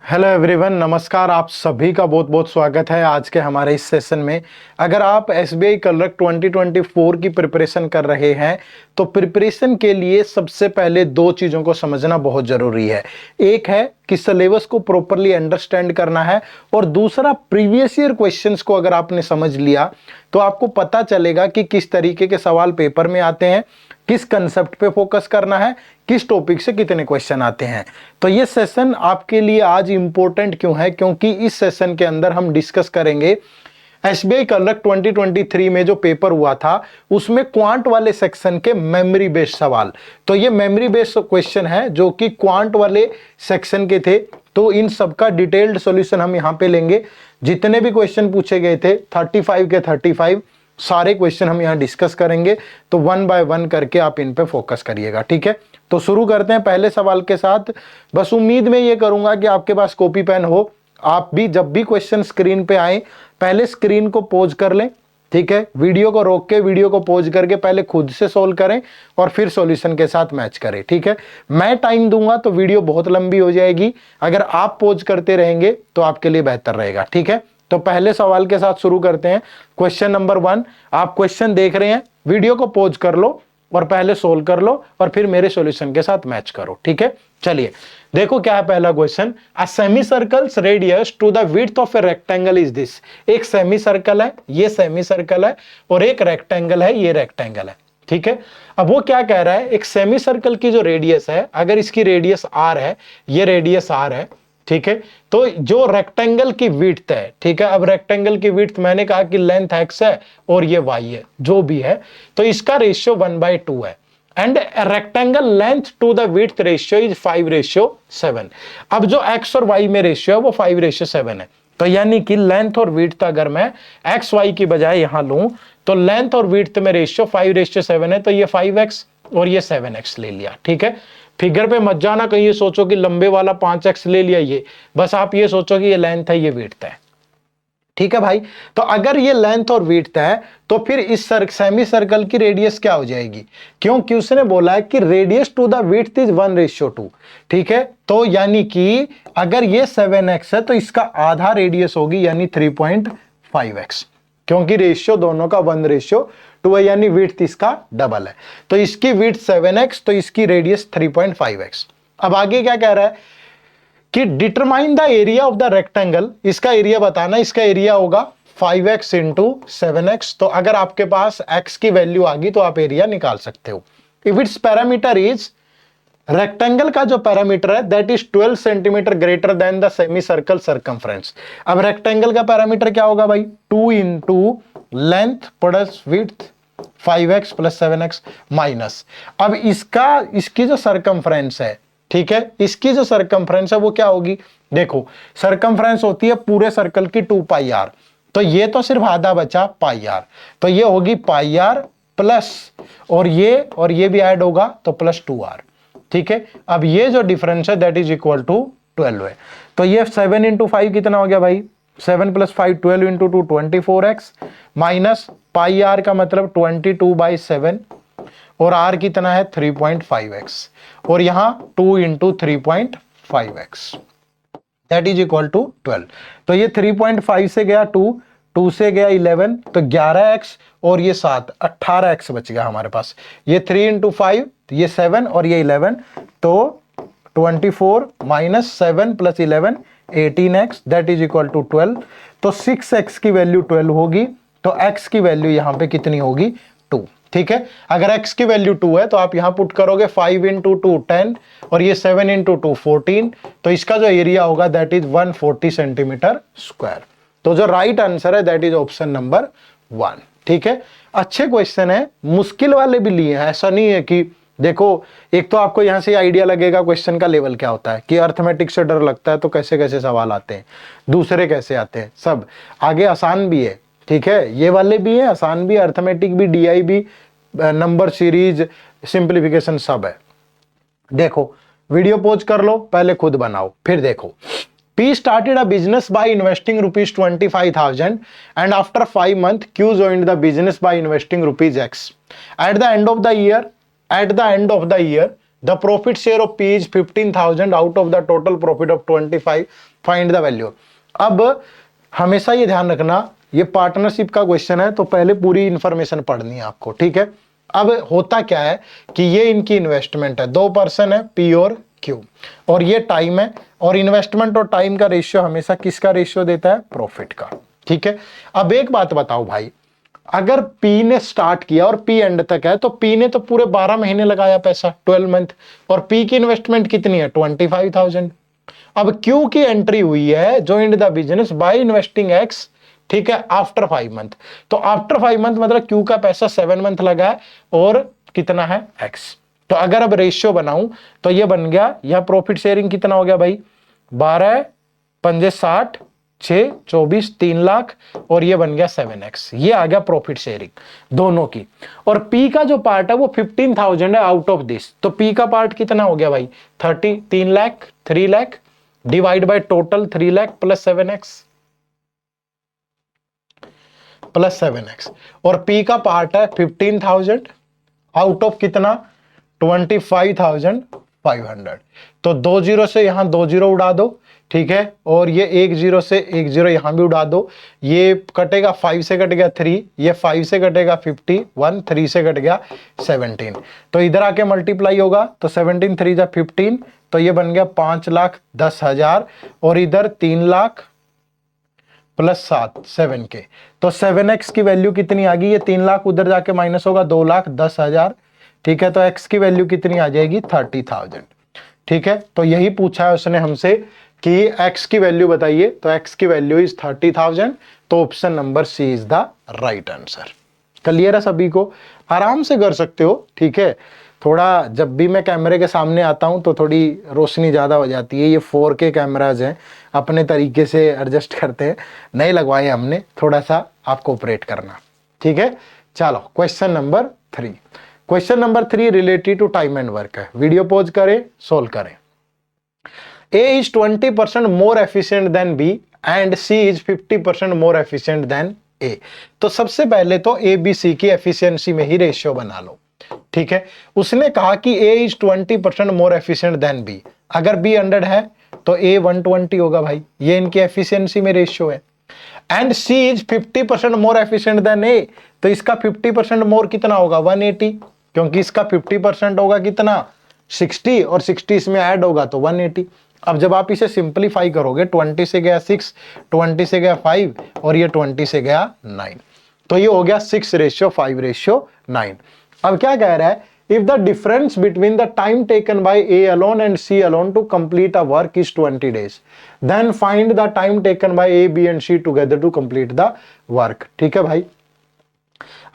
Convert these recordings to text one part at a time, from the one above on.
Hello everyone, नमस्कार। आप सभी का बहुत बहुत स्वागत है आज के हमारे इस सेशन में। अगर आप एसबीआई क्लर्क 2024 की प्रिपरेशन कर रहे हैं तो प्रिपरेशन के लिए सबसे पहले दो चीज़ों को समझना बहुत ज़रूरी है। एक है कि सिलेबस को प्रॉपरली अंडरस्टैंड करना है, और दूसरा प्रीवियस ईयर क्वेश्चंस को अगर आपने समझ लिया तो आपको पता चलेगा कि किस तरीके के सवाल पेपर में आते हैं, किस कंसेप्ट पे फोकस करना है, किस टॉपिक से कितने क्वेश्चन आते हैं। तो ये सेशन आपके लिए आज इंपॉर्टेंट क्यों है? क्योंकि इस सेशन के अंदर हम डिस्कस करेंगे एसबीआई क्लर्क 2023 में जो पेपर हुआ था उसमें क्वांट वाले सेक्शन के मेमोरी बेस्ड सवाल। तो ये मेमोरी बेस्ड क्वेश्चन है जो कि क्वांट वाले सेक्शन के थे। तो इन सबका डिटेल्ड सॉल्यूशन हम यहां पे लेंगे। जितने भी क्वेश्चन पूछे गए थे 35 के 35 सारे क्वेश्चन हम यहाँ डिस्कस करेंगे। तो वन बाय वन करके आप इन पे फोकस करिएगा, ठीक है। तो शुरू करते हैं पहले सवाल के साथ। बस उम्मीद में ये करूंगा कि आपके पास कॉपी पेन हो। आप भी जब भी क्वेश्चन स्क्रीन पे आए पहले स्क्रीन को पॉज कर लें, ठीक है। वीडियो को रोक के वीडियो को पॉज करके पहले खुद से सोल्व करें और फिर सॉल्यूशन के साथ मैच करें, ठीक है। मैं टाइम दूंगा तो वीडियो बहुत लंबी हो जाएगी। अगर आप पॉज करते रहेंगे तो आपके लिए बेहतर रहेगा, ठीक है। तो पहले सवाल के साथ शुरू करते हैं। Question number 1। आप क्वेश्चन देख रहे हैं, वीडियो को पॉज कर लो और पहले सोल्व कर लो और फिर मेरे सॉल्यूशन के साथ मैच करो, ठीक है। चलिए देखो क्या है पहला question. A semi circles radius to the width of a rectangle is this. एक सेमी सर्कल है, ये सेमी सर्कल है, और एक रेक्टेंगल है, ये रेक्टेंगल है, ठीक है। अब वो क्या कह रहा है, एक सेमी सर्कल की जो रेडियस है, अगर इसकी रेडियस आर है, ये रेडियस आर है, ठीक है। तो जो रेक्टेंगल की विड्थ है, ठीक है। अब रेक्टेंगल की विड्थ मैंने कहा कि लेंथ एक्स है और ये वाई है, जो भी है, तो इसका रेशियो 1/2 है। And rectangle length to the width ratio is 5:7। अब जो एक्स और वाई में रेशियो है वो 5:7 है। तो यानी कि लेंथ और विड्थ अगर मैं एक्स वाई की बजाय यहां लूं तो लेंथ और विड्थ में रेशियो 5:7 है। तो ये 5x और ये 7x ले लिया, ठीक है। फिगर पे मत जाना कहीं ये सोचो कि लंबे वाला 5x ले लिया, ये बस आप ये सोचो कि ये लेंथ है, ये विड्थ है, ठीक है भाई। तो अगर ये लेंथ और विड्थ है तो फिर इस सेमी सर्कल की रेडियस क्या हो जाएगी? क्योंकि उसने बोला है कि radius to the width is 1:2, ठीक है। तो यानी कि अगर ये 7x है तो इसका आधा रेडियस होगी, यानी 3.5x, क्योंकि रेशियो दोनों का 1:2 है, यानी विड्थ इसका डबल है। तो इसकी विड्थ 7x तो इसकी रेडियस 3.5x। अब आगे क्या कह रहा है कि determine the area of the rectangle. इसका एरिया बताना, इसका एरिया होगा 5x इंटू 7x। तो अगर आपके पास x की वैल्यू आ गई तो आप एरिया निकाल सकते हो। If it's parameter is, rectangle का जो पैरामीटर है that is 12 centimetre greater than the semi circle circumference. अब रेक्टेंगल का पैरामीटर क्या होगा भाई? 2 into length plus width 5x plus 7x minus. अब इसकी जो सर्कमफ्रेंस है, ठीक है, इसकी जो सर्कमफ्रेंस है वो क्या होगी? देखो सर्कमफ्रेंस होती है पूरे सर्कल की 2πr, तो ये तो सिर्फ आधा बचा πr, तो ये होगी πr प्लस और ये भी ऐड होगा तो प्लस 2r, ठीक है। अब ये जो डिफरेंस है दैट इज इक्वल टू 12 है। तो ये 7 इंटू 5 कितना हो गया भाई? 7 plus 5 12 into 2 24x minus πr का मतलब 22/7 और r कितना है 3.5x और यहां 2 into 3.5x that is equal to 12। तो ये 3.5 से गया 2 से गया 11, तो 11x और ये 7 18x बच गया हमारे पास। ये 3 इंटू 5 ये 7 और ये 11, तो 24 minus 7 plus 11 18x that is equal to 12। तो 6x की वैल्यू 12 होगी, तो x की वैल्यू यहां पे कितनी होगी? 2, ठीक है। अगर x की वैल्यू 2 है तो आप यहां पुट करोगे 5 इंटू 2 10 और ये 7 इंटू 2 14, तो इसका जो एरिया होगा दैट इज 140 सेंटीमीटर स्क्वायर। तो जो राइट आंसर है दैट इज ऑप्शन नंबर 1, ठीक है। अच्छे क्वेश्चन है, मुश्किल वाले भी लिए हैं, ऐसा नहीं है कि देखो एक तो आपको यहां से आइडिया लगेगा क्वेश्चन का लेवल क्या होता है कि अर्थमेटिक से डर लगता है तो कैसे कैसे सवाल आते हैं, दूसरे कैसे आते हैं, सब आगे आसान भी है, ठीक है। ये वाले भी है आसान भी, अर्थमेटिक भी, डीआई भी, नंबर सीरीज, सिंप्लीफिकेशन सब है। देखो वीडियो पॉज कर लो, पहले खुद बनाओ फिर देखो। P started a business by investing rupees 25,000 and after 5 months Q joined the business by investing rupees X. At the end of the year the profit share of P is 15,000 out of the total profit of 25, find the value. अब हमेशा ये ध्यान रखना, ये partnership का question है तो पहले पूरी इंफॉर्मेशन पढ़नी है आपको, ठीक है। अब होता क्या है कि ये इनकी इन्वेस्टमेंट है, 2 पर्सन है पी और क्यू, और ये टाइम है, और इन्वेस्टमेंट और टाइम का रेशियो हमेशा किसका रेशियो देता है? प्रॉफिट का, ठीक है। अब एक बात बताओ भाई, अगर पी ने स्टार्ट किया और पी एंड तक है, तो पी ने तो पूरे 12 महीने लगाया पैसा, 12 मंथ, और पी की इन्वेस्टमेंट कितनी है? 25,000। अब क्यू की एंट्री हुई है joint the business by investing x, ठीक है, आफ्टर 5 मंथ। तो आफ्टर 5 मंथ मतलब क्यू का पैसा 7 मंथ लगा है, और कितना है? एक्स। तो अगर अब रेशियो बनाऊं तो ये बन गया, यह प्रॉफिट शेयरिंग कितना हो गया भाई? 12 पंजे 60, 6 24, 3 लाख, और ये बन गया 7x। ये आ गया प्रॉफिट शेयरिंग दोनों की। और पी का जो पार्ट है वो 15,000 है आउट ऑफ दिस, तो पी का पार्ट कितना हो गया भाई? 30, 3 lakh, 3 lakh divide by total 3 lakh plus 7x, plus 7x। और पी का पार्ट है 15,000 आउट ऑफ कितना? 25,500। तो 2 जीरो से यहां 2 जीरो उड़ा दो, ठीक है, और ये 1 जीरो से 1 जीरो यहां भी उड़ा दो, ये कटेगा 5 से कट गया 3, ये 5 से कटेगा 51, 3 से कट गया 17, तो इधर आके मल्टीप्लाई होगा, तो 17 3 जा 15, तो ये बन गया 5,10,000, और इधर 3 लाख प्लस 7 7 के, तो 7x की वैल्यू कितनी आ गई? ये 3 लाख उधर जाके माइनस होगा, 2,10,000, ठीक है, तो x की वैल्यू कितनी आ जाएगी? 30,000, ठीक है। तो यही पूछा है उसने हमसे कि x की वैल्यू बताइए, तो x की वैल्यू इज 30,000, तो option number C is the right answer. Clear है सभी को? आराम से कर सकते हो, ठीक है। थोड़ा जब भी मैं कैमरे के सामने आता हूं तो थोड़ी रोशनी ज़्यादा हो जाती है, ये 4K कैमराज हैं, अपने तरीके से एडजस्ट करते हैं, नहीं लगवाए हमने, थोड़ा सा आपको ऑपरेट करना, ठीक है। चलो question number 3, question number 3 related to time and work है। वीडियो पॉज करें, सोल्व करें। A is 20% more efficient than B and C is 50% more efficient than A। तो सबसे पहले तो A B C की एफिशिएंसी में ही रेशियो बना लो, ठीक है। उसने कहा कि A is 20% more efficient than B, अगर B 100 है तो A 120 होगा भाई, ये इनकी एफिशिएंसी में रेशियो है। And C is 50% more efficient than A, तो इसका 50% मोर कितना होगा? 180, क्योंकि इसका 50% होगा कितना? 60, और 60 इसमें ऐड होगा तो 180। अब जब आप इसे सिंपलीफाई करोगे, 20 से गया 6, 20 से गया 5, और ये 20 से गया 9, तो ये हो गया 6:5:9। अब क्या कह रहा है? If the difference between the time taken by A alone and C alone to complete a work is 20 days, then find the time taken by A B and C together to complete the work. ठीक है भाई,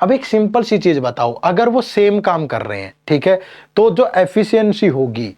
अब एक simple सी चीज बताओ, अगर वो same काम कर रहे हैं, ठीक है, तो जो एफिशिएंसी होगी,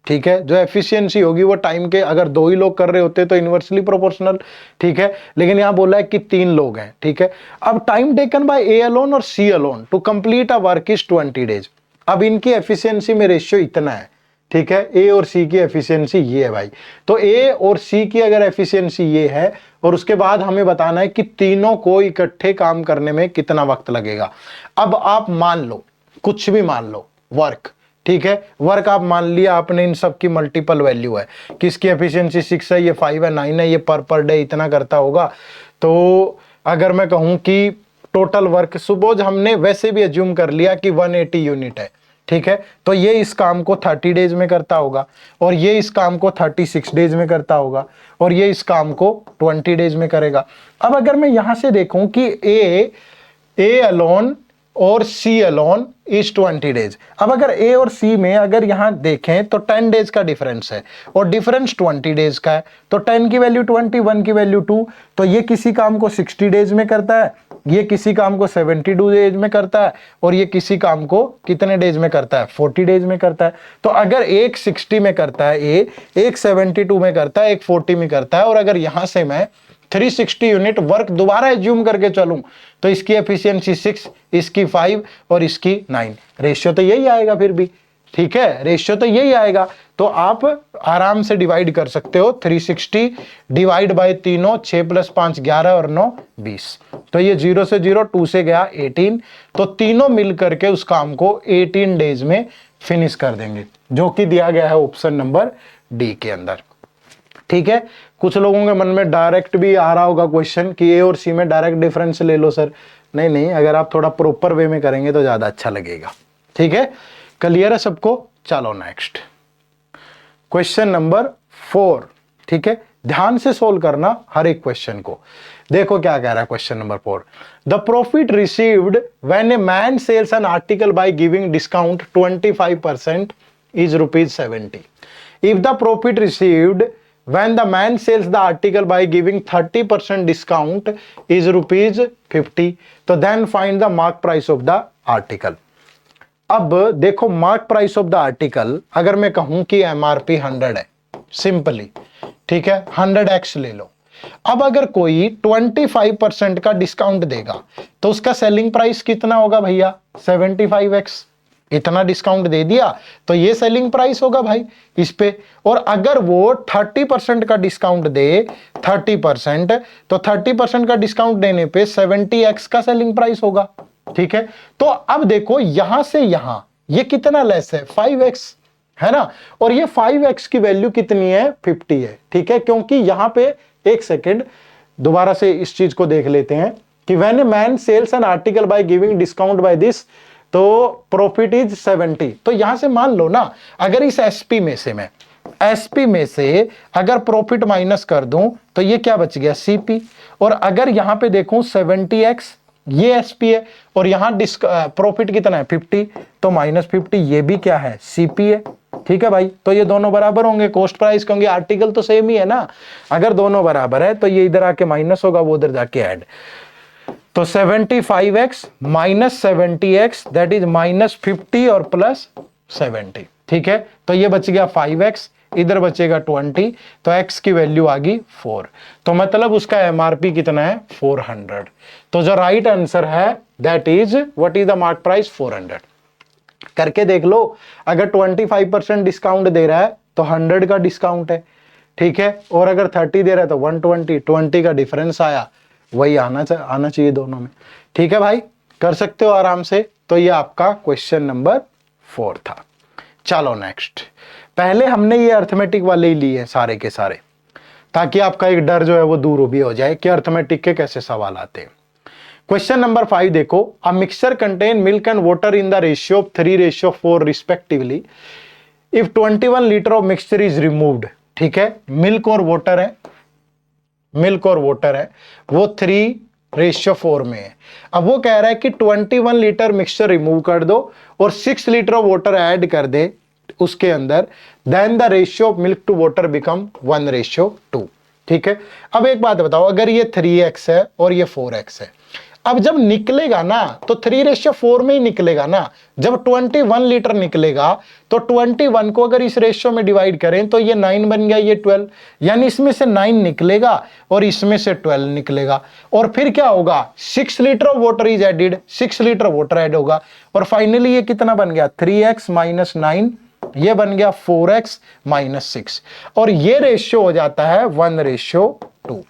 ठीक है, जो एफिशिएंसी होगी वो टाइम के, अगर 2 ही लोग कर रहे होते तो इनवर्सली प्रोपोर्शनल, ठीक है, लेकिन यहां बोला है कि 3 लोग हैं, ठीक है। अब time taken by A alone और C alone to complete a work is 20 days। अब इनकी एफिशिएंसी में रेशियो इतना है, ठीक है, ए और सी की एफिशिएंसी ये है भाई, तो ए और सी की अगर एफिशिएंसी ये है, और उसके बाद हमें बताना है कि तीनों को इकट्ठे काम करने में कितना वक्त लगेगा। अब आप मान लो, कुछ भी मान लो, वर्क, ठीक है, वर्क आप मान लिया आपने, इन सब की मल्टीपल वैल्यू है, किसकी एफिशिएंसी 6 है, ये 5 है, 9 है, ये पर डे इतना करता होगा। तो अगर मैं कहूं कि टोटल वर्क, सपोज हमने वैसे भी एज्यूम कर लिया कि 180 यूनिट है, ठीक है, तो ये इस काम को 30 डेज में करता होगा, और ये इस काम को 36 डेज में करता होगा, और ये इस काम को 20 डेज में करेगा। अब अगर मैं यहां से देखूं कि ए अलोन और सी अलोन इज 20 डेज, अब अगर ए और सी में अगर यहां देखें तो 10 डेज का डिफरेंस है, और डिफरेंस 20 डेज का है, तो 10 की वैल्यू 20, 1 की वैल्यू 2, तो ये किसी काम को 60 डेज में करता है, ये किसी काम को 72 डेज में करता है, और ये किसी काम को कितने डेज में करता है? 40 डेज में करता है। तो अगर एक 60 में करता है ए, एक 72 में करता है, एक 40 में करता है, और अगर यहां से मैं 360 यूनिट वर्क दोबारा एज्यूम करके चलूं, तो इसकी एफिशिएंसी 6, इसकी 5 और इसकी 9, रेशियो तो यही आएगा फिर भी, ठीक है, रेशियो तो यही आएगा। तो आप आराम से डिवाइड कर सकते हो, 360 डिवाइड बाय तीनों, 6 + 5 11 और 9 20, तो ये 0 से 0, 2 से गया 18, तो तीनों मिल करके उस काम को 18 डेज में फिनिश कर देंगे। जो कि दिया गया है ऑप्शन नंबर डी के अंदर। ठीक है, कुछ लोगों के मन में डायरेक्ट भी आ रहा होगा क्वेश्चन कि ए और सी में डायरेक्ट डिफरेंस ले लो सर। नहीं नहीं, अगर आप थोड़ा प्रॉपर वे में करेंगे तो ज्यादा अच्छा लगेगा। ठीक है, क्लियर है सबको? चलो नेक्स्ट क्वेश्चन नंबर 4। ठीक है, ध्यान से सोल्व करना हर एक क्वेश्चन को। देखो क्या कह रहा है question number 4। The profit received when a man sells an article by giving discount 25% is ₹70। If the profit received when the man sells the article by giving 30% discount is ₹50, तो then find the mark price of the article। अब देखो mark price of the article, अगर मैं कहूं कि MRP 100 है simply, ठीक है, 100x ले लो। अब अगर कोई 25% का डिस्काउंट देगा तो उसका सेलिंग प्राइस कितना होगा भैया? 75x। इतना डिस्काउंट दे दिया तो ये सेलिंग प्राइस होगा भाई इस पे। और अगर वो 30% का डिस्काउंट दे 30%, तो 30% का डिस्काउंट देने पे 70x का सेलिंग प्राइस होगा। ठीक है, तो अब देखो यहां से यहां ये कितना लेस है? 5x है ना, और ये 5x की वैल्यू कितनी है? 50 है। ठीक है, क्योंकि यहां पे एक सेकेंड दोबारा से इस चीज को देख लेते हैं कि when a man sells an article by giving discount by this, तो प्रॉफिट इज 70। तो यहां से मान लो ना, अगर इस एसपी में से अगर प्रॉफिट माइनस कर दूं तो ये क्या बच गया? सीपी। और अगर यहां पे देखूं 70x, ये एसपी है, और यहां प्रॉफिट कितना है? 50, तो -50 ये भी क्या है? सीपी है। ठीक है भाई, तो ये दोनों बराबर होंगे कॉस्ट प्राइस, क्योंकि आर्टिकल तो सेम ही है ना। अगर दोनों बराबर है तो ये इधर आके माइनस होगा, वो उधर जाके ऐड। तो 75x minus 70x that is -50 और +70। ठीक है, तो ये बच गया 5x, इधर बचेगा 20, तो x की वैल्यू आ गई 4। तो मतलब उसका एमआरपी कितना है? 400। तो जो राइट आंसर है that is what is the mark price? 400। करके देख लो, अगर 25% डिस्काउंट दे रहा है तो 100 का डिस्काउंट है। ठीक है, और अगर 30 दे रहा है तो 120, 20 का डिफरेंस आया, वही आना चाहिए दोनों में। ठीक है भाई, कर सकते हो आराम से। तो ये आपका क्वेश्चन नंबर 4 था। चलो नेक्स्ट, पहले हमने ये अर्थमेटिक वाले ही लिए सारे के सारे, ताकि आपका एक डर जो है वो दूर भी हो जाए कि अर्थमेटिक के कैसे सवाल आते हैं। क्वेश्चन नंबर 5 देखो, a mixture contain milk and water in the ratio of 3:4 respectively if 21 litre of mixture is removed. ठीक है, मिल्क और वाटर है, वो 3:4 में है। अब वो कह रहा है कि 21 लीटर मिक्सचर रिमूव कर दो और 6 लीटर ऑफ वाटर ऐड कर दे उसके अंदर, then the ratio of milk to water become 1:2। ठीक है, अब एक बात बताओ, अगर ये 3x है और ये 4x है, अब जब निकलेगा ना तो 3:4 में ही निकलेगा ना। जब 21 लीटर निकलेगा तो 21 को अगर इस रेशियो में डिवाइड करें तो ये 9 बन गया, ये 12, यानी इसमें से 9 निकलेगा और इसमें से 12 निकलेगा। और फिर क्या होगा? 6 litre of water is added, 6 litre water add होगा, और फाइनली ये कितना बन गया? 3x - 9, ये बन गया 4x - 6, और ये रेशियो हो जाता है 1:2।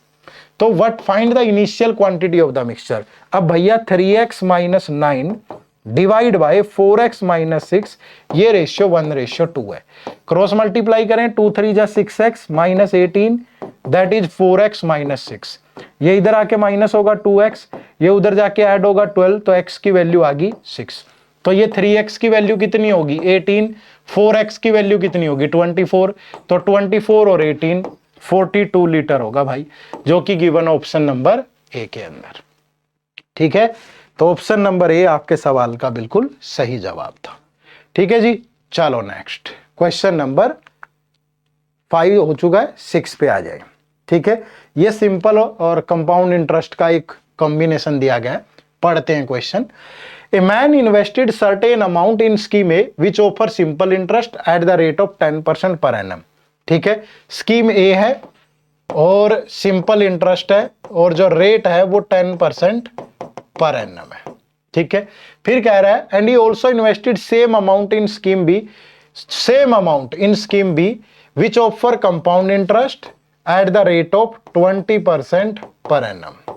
तो what find the initial quantity of the mixture. अब भैया 3x - 9 डिवाइड बाय 4x - 6, ये रेशियो 1:2 है। क्रॉस मल्टीप्लाई करें, 2 3 जा 6x - 18 दैट इज 4x - 6। ये इधर आके माइनस होगा 2x, ये उधर जाके ऐड होगा 12, तो x की वैल्यू आ गई 6। तो ये 3x की वैल्यू कितनी होगी? 18। 4x की वैल्यू कितनी होगी? 24। तो 24 और 18 42 लीटर होगा भाई, जो कि गिवन ऑप्शन नंबर ए के अंदर। ठीक है, तो ऑप्शन नंबर ए आपके सवाल का बिल्कुल सही जवाब था। ठीक है जी, चलो नेक्स्ट क्वेश्चन नंबर 5 हो चुका है, 6 पे आ जाए। ठीक है, ये सिंपल और कंपाउंड इंटरेस्ट का एक कॉम्बिनेशन दिया गया है। पढ़ते हैं question. A man invested certain amount in scheme A which offer simple interest at the rate of 10% per annum. ठीक है, स्कीम ए है और सिंपल इंटरेस्ट है, और जो रेट है वो 10% पर एनम है। ठीक है, फिर कह रहा है and he also invested same amount in scheme B which offer compound interest at the rate of 20% per annum.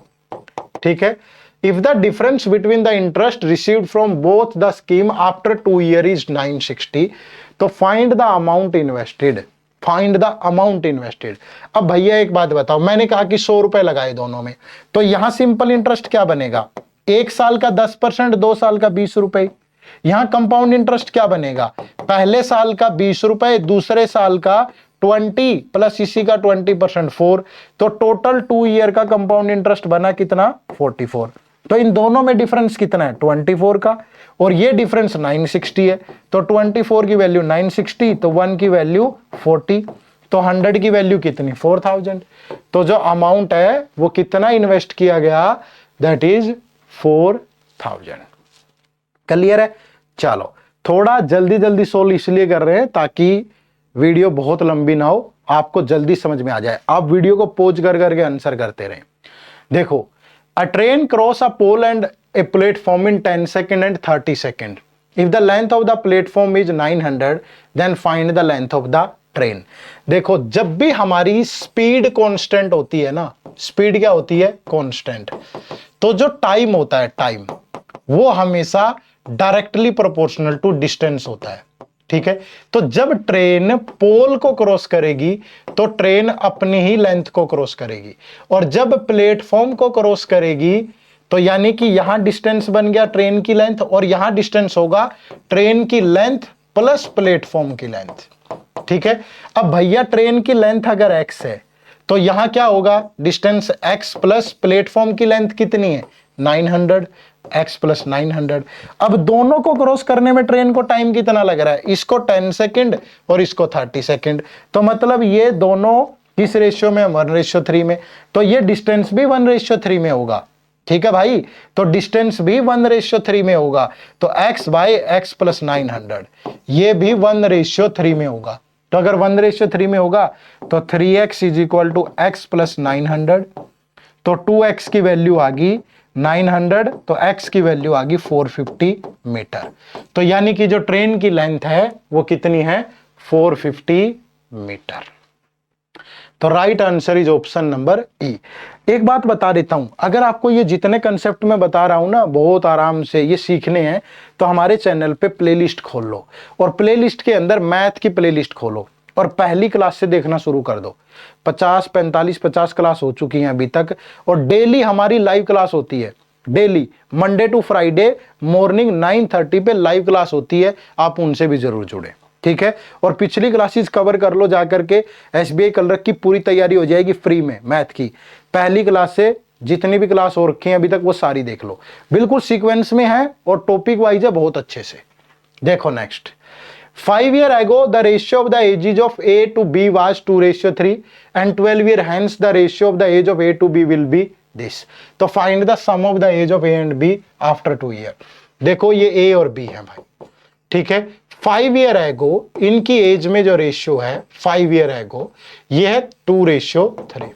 ठीक है, if the difference between the interest received from both the scheme after 2 years is 960, तो find the amount invested, find the amount invested. अब भैया एक बात बताओ, मैंने कहा कि 100 रुपए लगाए दोनों में, तो यहां सिंपल इंटरेस्ट क्या बनेगा, 1 साल का 10%, 2 साल का 20 रुपए। यहां कंपाउंड इंटरेस्ट क्या बनेगा, पहले साल का 20 रुपए, दूसरे साल का 20 प्लस इसी का 20% 4, तो टोटल 2 ईयर का कंपाउंड इंटरेस्ट बना कितना, 44। तो इन दोनों में डिफरेंस कितना है, 24 का, और ये डिफरेंस 960 है। तो 24 की वैल्यू 960, तो 1 की वैल्यू 40, तो 100 की वैल्यू कितनी, 4000। तो जो अमाउंट है वो कितना इन्वेस्ट किया गया, दैट इज 4000। क्लियर है। चलो थोड़ा जल्दी जल्दी सोल्व इसलिए कर रहे हैं ताकि वीडियो बहुत लंबी ना हो, आपको जल्दी समझ में आ जाए। आप वीडियो को पॉज कर करके आंसर करते रहें। देखो, a train cross a pole and a platform in 10 second and 30 second. If the length of the platform is 900, then find the length of the train. देखो, जब भी हमारी स्पीड कांस्टेंट होती है ना, स्पीड क्या होती है, कांस्टेंट, तो जो टाइम होता है, टाइम वो हमेशा डायरेक्टली प्रोपोर्शनल टू डिस्टेंस होता है। ठीक है, तो जब ट्रेन पोल को क्रॉस करेगी तो ट्रेन अपनी ही लेंथ को क्रॉस करेगी, और जब प्लेटफॉर्म को क्रॉस करेगी तो यानी कि यहां डिस्टेंस बन गया ट्रेन की लेंथ, और यहां डिस्टेंस होगा ट्रेन की लेंथ प्लस प्लेटफॉर्म की लेंथ। ठीक है, अब भैया ट्रेन की लेंथ अगर x है तो यहां क्या होगा, डिस्टेंस x प्लस प्लेटफॉर्म की लेंथ कितनी है, 900, x प्लस 900। अब दोनों को क्रॉस करने में ट्रेन को टाइम कितना लग रहा है, इसको 10 सेकेंड और इसको 30 सेकेंड। तो मतलब ये दोनों किस रेशियो में, 1:3 में, तो ये डिस्टेंस भी 1:3 में होगा। ठीक है भाई, तो डिस्टेंस भी 1:3 में होगा, तो x बाई x प्लस 900 ये भी 1:3 में होगा। तो अगर 1:3 में होगा तो 3x is equal to x plus 900, तो 2x की वैल्यू आ गई 900, तो x की वैल्यू आ गई 450 मीटर। तो यानी कि जो ट्रेन की लेंथ है वो कितनी है, 450 मीटर। तो right answer is option number ई। एक बात बता देता हूं, अगर आपको ये जितने कंसेप्ट में बता रहा हूं ना बहुत आराम से ये सीखने हैं, तो हमारे चैनल पे प्लेलिस्ट खोल लो, और प्लेलिस्ट के अंदर मैथ की प्लेलिस्ट खोलो और पहली क्लास से देखना शुरू कर दो। 50 क्लास हो चुकी हैं अभी तक, और डेली हमारी लाइव क्लास होती है, daily Monday to Friday morning 9:30 पे लाइव क्लास होती है, आप उनसे भी जरूर जुड़े। ठीक है, और पिछली क्लासेस कवर कर लो जाकर के, एसबीआई क्लर्क की पूरी तैयारी हो जाएगी फ्री में मैथ की। पहली क्लास से जितनी भी क्लास हो रखी है अभी तक वो सारी देख लो, बिल्कुल सीक्वेंस में है और टॉपिक वाइज है बहुत अच्छे से। देखो next, 5 years ago the ratio of the ages of A to B was 2:3 and 12 years hence the ratio of the age of A to B will be this। तो find the sum of the age of A and B after 2 years। देखो ये A और B है भाई, ठीक है। 5 years ago इनकी as में जो रेशियो है 5 years ago ये है 2:3,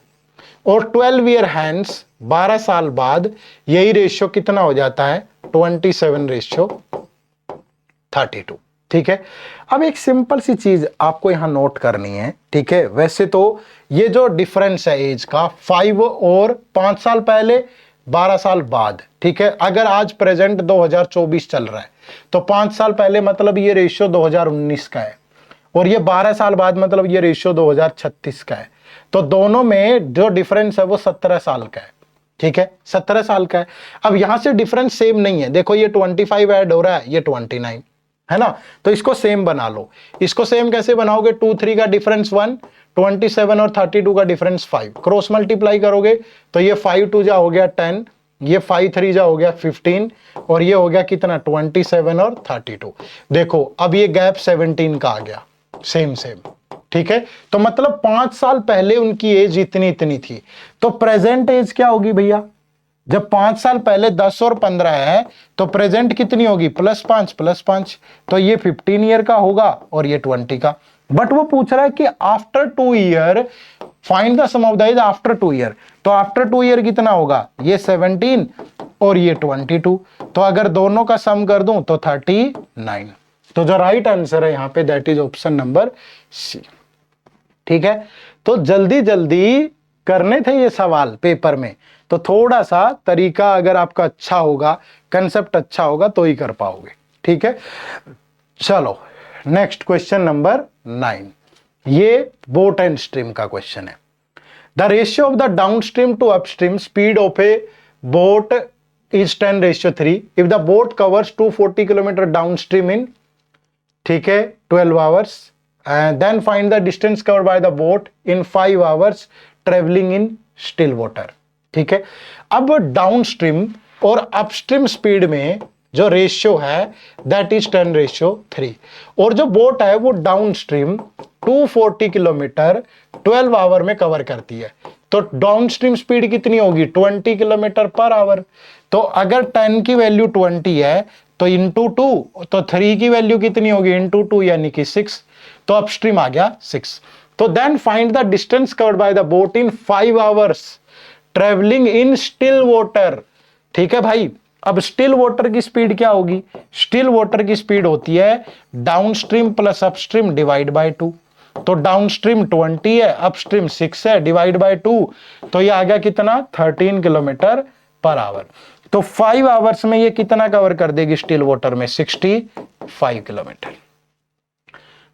और 12 years hence 12 साल बाद यही रेशियो कितना हो जाता है, 27:32। ठीक है, अब एक सिंपल सी चीज आपको यहां नोट करनी है। ठीक है, वैसे तो ये जो डिफरेंस है एज का 5 और 5 साल पहले 12 साल बाद, ठीक है, अगर आज प्रेजेंट 2024 चल रहा है तो 5 साल पहले मतलब ये रेशियो 2019 का है, और ये 12 साल बाद मतलब ये रेशियो 2036 का है। तो दोनों में जो डिफरेंस है वो 17 साल का है। ठीक है, 17 साल का है। अब यहां से डिफरेंस सेम नहीं है, देखो ये 25 ऐड हो रहा है, ये 29 है ना, तो इसको सेम बना लो। इसको सेम कैसे बनाओगे, 2 3 का डिफरेंस 1, 27 और 32 का डिफरेंस 5, क्रॉस मल्टीप्लाई करोगे तो ये 5 2 जा हो गया 10, ये 5 3 जा हो गया 15, और ये हो गया कितना 27 और 32। देखो अब ये गैप 17 का आ गया, सेम सेम। ठीक है, तो मतलब 5 साल पहले उनकी एज इतनी इतनी थी, तो प्रेजेंट एज क्या होगी भैया, जब 5 साल पहले 10 और 15 है तो प्रेजेंट कितनी होगी, +5 +5, तो ये 15 ईयर का होगा और ये 20 का। बट वो पूछ रहा है कि after 2 year find the sum of the age after 2 year, तो आफ्टर 2 ईयर कितना होगा, ये 17 और ये 22, तो अगर दोनों का सम कर दूं तो 39। तो जो राइट आंसर है यहां पे that is option number C. ठीक है, तो जल्दी जल्दी करने थे ये सवाल पेपर में, तो थोड़ा सा तरीका अगर आपका अच्छा होगा, कंसेप्ट अच्छा होगा तो ही कर पाओगे। ठीक है, चलो नेक्स्ट क्वेश्चन नंबर 9, ये बोट एंड स्ट्रीम का क्वेश्चन है। The ratio of the downstream to upstream speed of a boat is 10:3 if the boat covers 240 kilometre downstream in, ठीक है, 12 hours, then find the distance covered by the boat in 5 hours travelling in still water. ठीक है, अब downstream और upstream speed में जो ratio है that is 10:3 और जो बोट है वो डाउन स्ट्रीम 240 किलोमीटर 12 आवर में कवर करती है। तो डाउन स्ट्रीम स्पीड कितनी होगी 20 किलोमीटर पर आवर। तो अगर 10 की वैल्यू 20 है तो इंटू 2, तो 3 की वैल्यू कितनी होगी इंटू 2 यानी कि 6, तो अपस्ट्रीम आ गया 6। तो then find the distance covered by the boat in 5 hours travelling in still water. ठीक है भाई, अब स्टिल वाटर की स्पीड क्या होगी, स्टिल वाटर की स्पीड होती है down stream plus upstream divide by 2। तो डाउन स्ट्रीम 20 है, अपस्ट्रीम 6 है, डिवाइड बाय 2, तो ये आ गया कितना 13 किलोमीटर पर आवर। तो 5 आवर्स में ये कितना कवर कर देगी स्टिल वाटर में 65 किलोमीटर।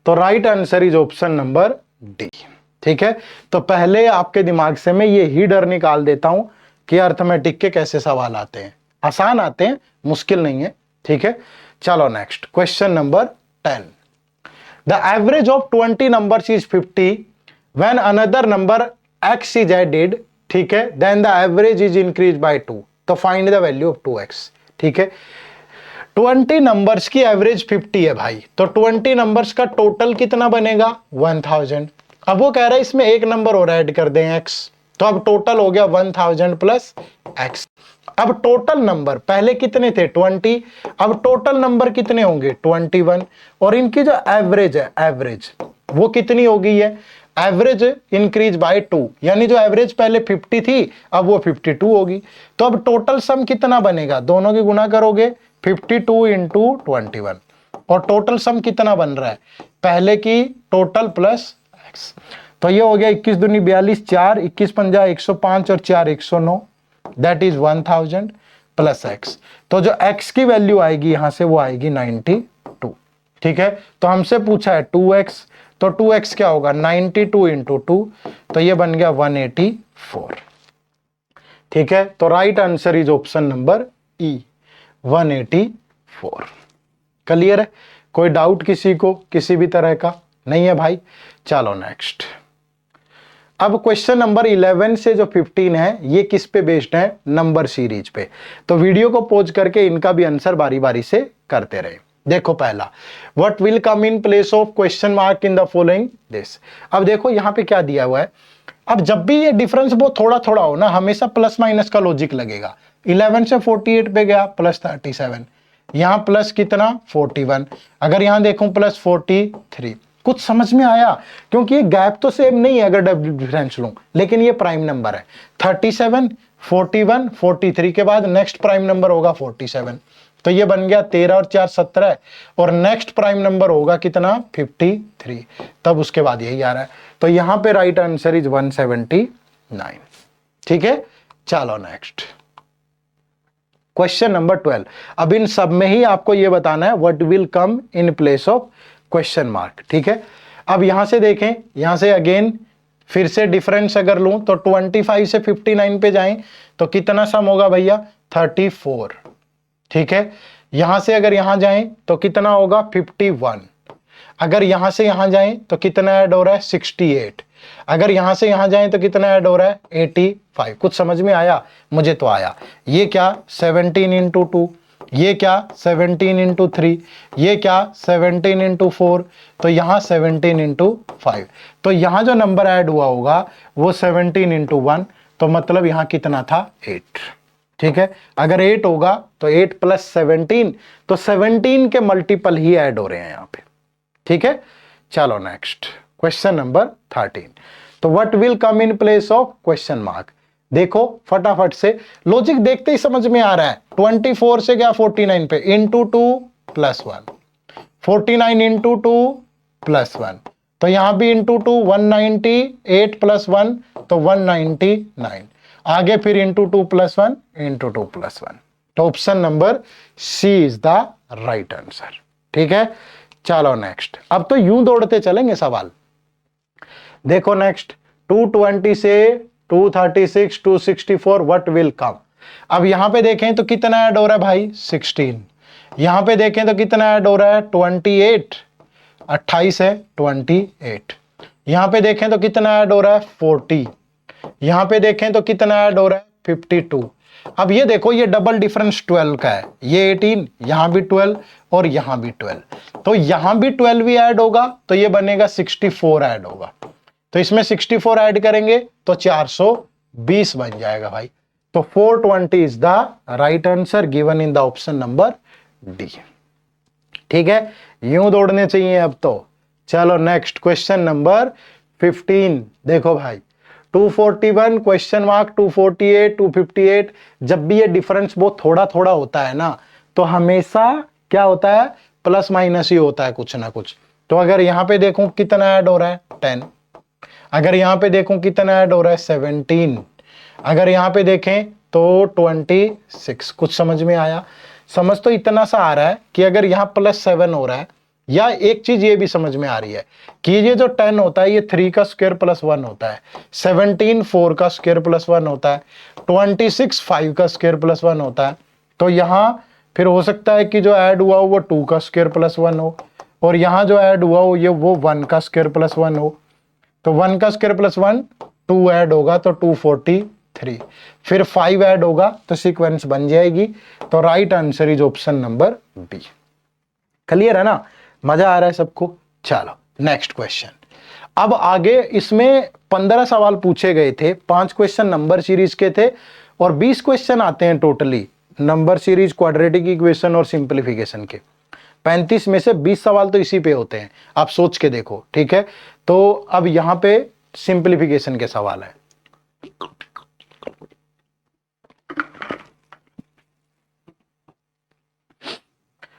तो right answer is option number D. ठीक है, तो पहले आपके दिमाग से मैं ये ही डर निकाल देता हूं कि अर्थमेटिक के कैसे सवाल आते हैं, आसान आते हैं, मुश्किल नहीं है। ठीक है, चलो next question number 10। The average of 20 numbers is 50 when another number x is added, ठीक है, then the average is increase by 2। तो find the value of 2x। ठीक है, 20 नंबर्स की एवरेज 50 है भाई, तो 20 नंबर्स का टोटल कितना बनेगा 1000। अब वो कह रहा है इसमें एक नंबर और ऐड कर दें x, तो अब टोटल हो गया 1000 प्लस x। अब टोटल नंबर पहले कितने थे 20, अब टोटल नंबर कितने होंगे 21, और इनकी जो एवरेज है एवरेज वो कितनी हो गई है, एवरेज इंक्रीज बाय 2, यानी जो एवरेज पहले 50 थी अब वो 52 होगी। तो अब टोटल सम कितना बनेगा, दोनों की गुना करोगे 52 इंटू 21, और टोटल सम कितना बन रहा है पहले की टोटल प्लस x। तो ये हो गया 21 दूनी 42, 4 21 पंजा 105 और 4 109, दैट इज 1000 प्लस x। तो जो x की वैल्यू आएगी यहां से वो आएगी 92। ठीक है, तो हमसे पूछा है 2x, तो 2x क्या होगा 92 इंटू 2, तो ये बन गया 184। ठीक है, तो right answer is option number E 184। Clear है, कोई डाउट किसी को किसी भी तरह का नहीं है भाई। चलो नेक्स्ट, अब क्वेश्चन नंबर 11 से जो 15 है ये किस पे बेस्ड है, नंबर सीरीज पे। तो वीडियो को पॉज करके इनका भी आंसर बारी बारी से करते रहे। देखो पहला, what will come in place of question mark in the following this. अब देखो यहाँ पे क्या दिया हुआ है, अब जब भी ये डिफरेंस वो थोड़ा थोड़ा हो ना, हमेशा प्लस माइनस का लॉजिक लगेगा। 11 से 48 पे गया प्लस 37, यहाँ प्लस कितना 41, अगर यहाँ देखूं प्लस 43। कुछ समझ में आया, क्योंकि ये गैप तो सेम नहीं है अगर डिफरेंस लूं, लेकिन ये प्राइम नंबर है 37 41 43 के बाद नेक्स्ट प्राइम नंबर होगा 47, तो ये बन गया 13 और 4 17, और नेक्स्ट प्राइम नंबर होगा कितना 53, तब उसके बाद यही आ रहा है। तो यहां पे राइट आंसर इज 179। ठीक है, चलो नेक्स्ट क्वेश्चन नंबर 12। अब इन सब में ही आपको यह बताना है what will come in place of question mark. ठीक है, अब यहां से देखें, यहां से अगेन फिर से डिफरेंस अगर लूं तो 25 से 59 पे जाएं तो कितना सम होगा भैया 34। ठीक है, यहां से अगर यहां जाएं तो कितना होगा 51, अगर यहां से यहां जाएं तो कितना ऐड हो रहा है 68, अगर यहां से यहां जाएं तो कितना ऐड हो रहा है 85। कुछ समझ में आया, मुझे तो आया। ये क्या 17 इंटू 2, ये क्या 17 इंटू 3, ये क्या 17 इंटू 4, तो यहां 17 इंटू 5, तो यहां जो नंबर ऐड हुआ होगा वो 17 इंटू 1, तो मतलब यहां कितना था 8। ठीक है, अगर 8 होगा तो 8 प्लस 17, तो 17 के मल्टीपल ही ऐड हो रहे हैं यहां पे। ठीक है, चलो नेक्स्ट क्वेश्चन नंबर 13। तो what will come in place of question mark. देखो फटाफट से लॉजिक देखते ही समझ में आ रहा है। 24 से गया 49 पे, इंटू 2 प्लस 1, 49 इंटू 2 प्लस 1, तो यहां भी इंटू 2 198 प्लस 1, तो 199, आगे फिर इंटू 2 प्लस 1 इंटू 2 प्लस 1, तो option number C is the right answer. ठीक है, चलो नेक्स्ट, अब तो यूं दौड़ते चलेंगे सवाल। देखो नेक्स्ट, 220 से 236 264 व्हाट विल कम। अब यहां पे देखें तो कितना ऐड हो रहा है भाई, 16। यहां पे देखें तो कितना ऐड हो रहा है, 28। 28 है 28। यहां पे देखें तो कितना ऐड हो रहा है, 40। यहां पे देखें तो कितना ऐड हो रहा है, 52। अब ये देखो, ये डबल डिफरेंस 12 का है, ये 18, यहां भी 12 और यहां भी 12, तो यहां भी 12 भी ऐड होगा, तो ये बनेगा 64 ऐड होगा। तो इसमें 64 ऐड करेंगे तो 420 बन जाएगा भाई। तो 420 is the right answer given in the option number D. ठीक है, यूं दौड़ने चाहिए अब तो। चलो नेक्स्ट, क्वेश्चन नंबर 15। देखो भाई, 241 क्वेश्चन मार्क 248 258, जब भी ये डिफरेंस बहुत थोड़ा थोड़ा होता है ना, तो हमेशा क्या होता है, प्लस माइनस ही होता है कुछ ना कुछ। तो अगर यहां पे देखूं कितना ऐड हो रहा है, 10। अगर यहां पे देखूं कितना ऐड हो रहा है, 17। अगर यहां पे देखें तो 26। कुछ समझ में आया? समझ तो इतना सा आ रहा है कि अगर यहां +7 हो रहा है, या एक चीज ये भी समझ में आ रही है कि ये जो 10 होता है, ये 3 का स्क्वायर +1 होता है, 17 4 का स्क्वायर +1 होता है, 26 5 का स्क्वायर +1 होता है। तो यहां फिर हो सकता है कि जो ऐड हुआ हो वो 2 का स्क्वायर +1 हो, और यहां जो ऐड हुआ हो ये वो 1 का स्क्वायर +1 हो। तो 1 का स्क्वायर +1, 2 ऐड होगा तो 243, फिर 5 ऐड होगा तो सीक्वेंस बन जाएगी। तो right answer is option number B. Clear है ना? मजा आ रहा है सबको? चलो नेक्स्ट क्वेश्चन। अब आगे इसमें 15 सवाल पूछे गए थे, 5 क्वेश्चन नंबर सीरीज के थे, और 20 क्वेश्चन आते हैं totally number series, quadratic equation और सिंप्लीफिकेशन के। 35 में से 20 सवाल तो इसी पे होते हैं, आप सोच के देखो। ठीक है, तो अब यहां पे सिंप्लीफिकेशन के सवाल है।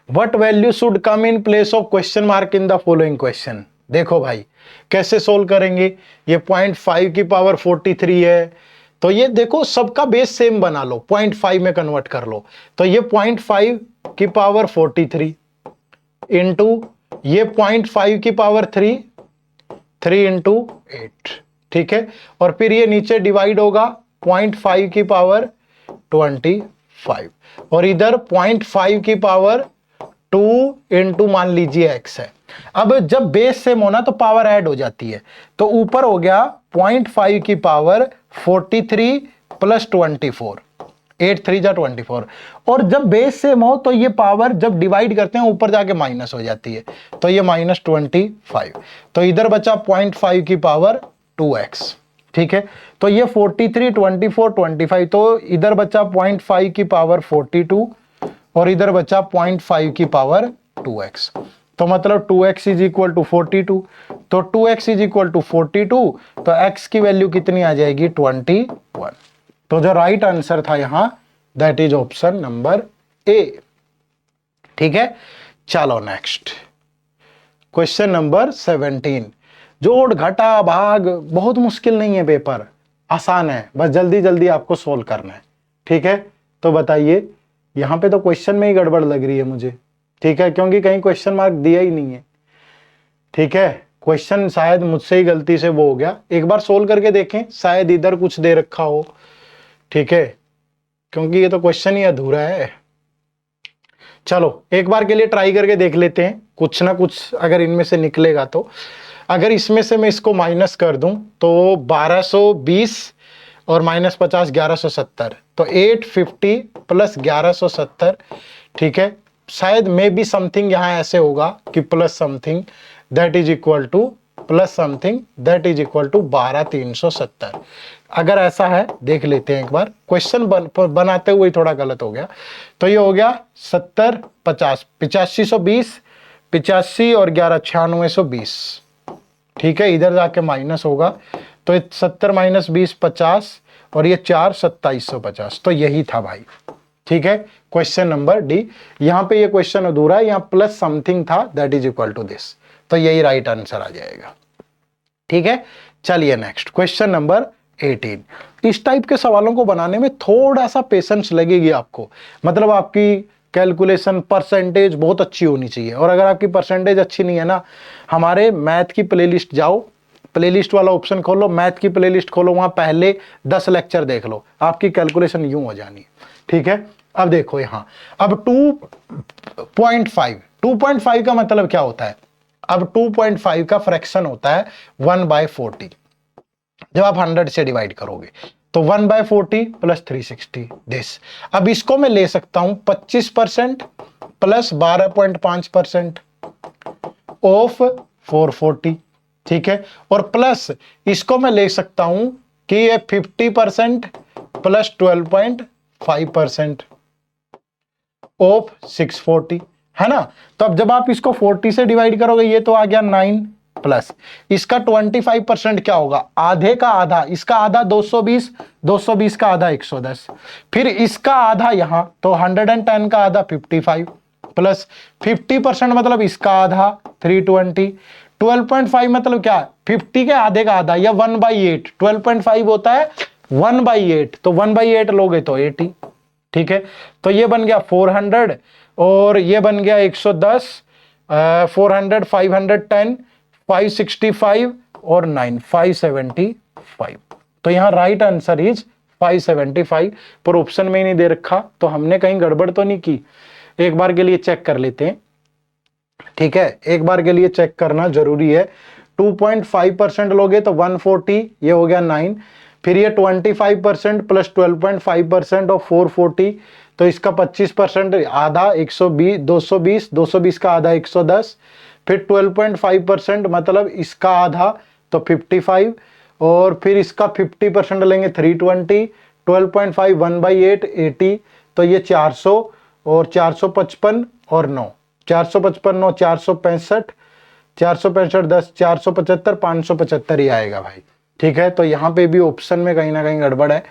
What value should come in place of question mark in the following question? देखो भाई कैसे सोल्व करेंगे। ये 0.5 की पावर 43 है, तो ये देखो सबका बेस सेम बना लो, 0.5 में कन्वर्ट कर लो। तो ये 0.5 की पावर 43 इंटू ये 0.5 की पावर 3, 3 इंटू 8। ठीक है, और फिर ये नीचे डिवाइड होगा 0.5 की पावर 25, और इधर 0.5 की पावर 2 इंटू मान लीजिए x है। अब जब बेस सेम होना तो पावर ऐड हो जाती है, तो ऊपर हो गया 0.5 की पावर 43 प्लस 24, 8 3 जा 24। और जब बेस सेम हो तो ये पावर जब डिवाइड करते हैं ऊपर जाके माइनस हो जाती है, तो ये -25। तो इधर बचा 0.5 की पावर 2x। ठीक है, तो ये 43 24 25, तो इधर बचा 0.5 की पावर 42, और इधर बचा 0.5 की पावर 2x। तो मतलब 2x इज इक्वल टू 42, तो 2x इज इक्वल टू 42, तो x की वैल्यू कितनी आ जाएगी, 21। तो जो राइट आंसर था यहां that is option number A. ठीक है, चलो नेक्स्ट, क्वेश्चन नंबर 17। जोड़ घटा भाग बहुत मुश्किल नहीं है, पेपर आसान है, बस जल्दी जल्दी आपको सोल्व करना है। ठीक है, तो बताइए, यहां पे तो क्वेश्चन में ही गड़बड़ लग रही है मुझे। ठीक है, क्योंकि कहीं क्वेश्चन मार्क दिया ही नहीं है। ठीक है, क्वेश्चन शायद मुझसे ही गलती से वो हो गया, एक बार सोल्व करके देखें, शायद इधर कुछ दे रखा हो। ठीक है, क्योंकि ये तो क्वेश्चन ही अधूरा है। चलो एक बार के लिए ट्राई करके देख लेते हैं, कुछ ना कुछ अगर इनमें से निकलेगा तो। अगर इसमें से मैं इसको माइनस कर दूं तो 1220 और -50 1170, तो 850 प्लस 1170। ठीक है, शायद मे बी समथिंग यहां ऐसे होगा कि plus something that is equal to plus something that is equal to 12370। अगर ऐसा है देख लेते हैं एक बार, क्वेश्चन बनाते हुए थोड़ा गलत हो गया। तो ये हो गया 70 50 8520, 85 और 11 9620। ठीक है, इधर जाके माइनस होगा, तो 70 - 20 50, और ये 4 2750। तो यही था भाई। ठीक है, क्वेश्चन नंबर डी। यहां पे ये क्वेश्चन अधूरा है, यहां प्लस समथिंग था that is equal to this, तो यही राइट आंसर आ जाएगा। ठीक है, चलिए नेक्स्ट, क्वेश्चन नंबर 18। इस टाइप के सवालों को बनाने में थोड़ा सा पेशेंस लगेगी आपको, मतलब आपकी कैलकुलेशन, परसेंटेज बहुत अच्छी होनी चाहिए। और अगर आपकी परसेंटेज अच्छी नहीं है ना, हमारे मैथ की प्लेलिस्ट जाओ, प्लेलिस्ट वाला ऑप्शन खोलो, मैथ की प्लेलिस्ट खोलो, वहां पहले 10 लेक्चर देख लो, आपकी कैलकुलेशन यूं हो जानी है। ठीक है, अब देखो यहां, अब 2.5 का मतलब क्या होता है? अब 2.5 का फ्रैक्शन होता है 1/40। जब आप 100 से डिवाइड करोगे तो 1/40 प्लस 360 दिस। अब इसको मैं ले सकता हूं 25% प्लस 12.5% ऑफ 440। ठीक है, और प्लस इसको मैं ले सकता हूं कि ये 50% प्लस 12.5% ऑफ 640, है ना। तो अब जब आप इसको 40 से डिवाइड करोगे, ये तो आ गया 9 प्लस इसका 25% क्या होगा? आधे का आधा, इसका आधा 220, 220 का आधा 110, फिर इसका आधा यहां, तो 110 का आधा 55 प्लस 50% मतलब इसका आधा 320, 12.5 मतलब क्या? 50 के आधे का आधा या 1/8, 12.5 होता है 1/8, तो 1/8 लोगे तो 80। ठीक है, तो ये बन गया 400 और ये बन गया 110, 400, 510, 565 और 9, 575। तो यहां राइट आंसर इज 575, पर ऑप्शन में ही नहीं दे रखा, तो हमने कहीं गड़बड़ तो नहीं की। एक बार के लिए चेक कर लेते हैं। ठीक है, एक बार के लिए चेक करना जरूरी है। 2.5% लोगे तो 140, ये हो गया 9, फिर ये 25% प्लस 12.5% और 440, तो इसका 25% आधा 120, 220, 220 का आधा 110, फिर 12.5% मतलब इसका आधा तो 55, और फिर इसका 50% लेंगे 320, 12.5 1/8 80, तो ये 400 और 455 और 9, 455 9 465, 465 10 475, 575 ही आएगा भाई। ठीक है, तो यहाँ पे भी ऑप्शन में कहीं ना कहीं गड़बड़ है।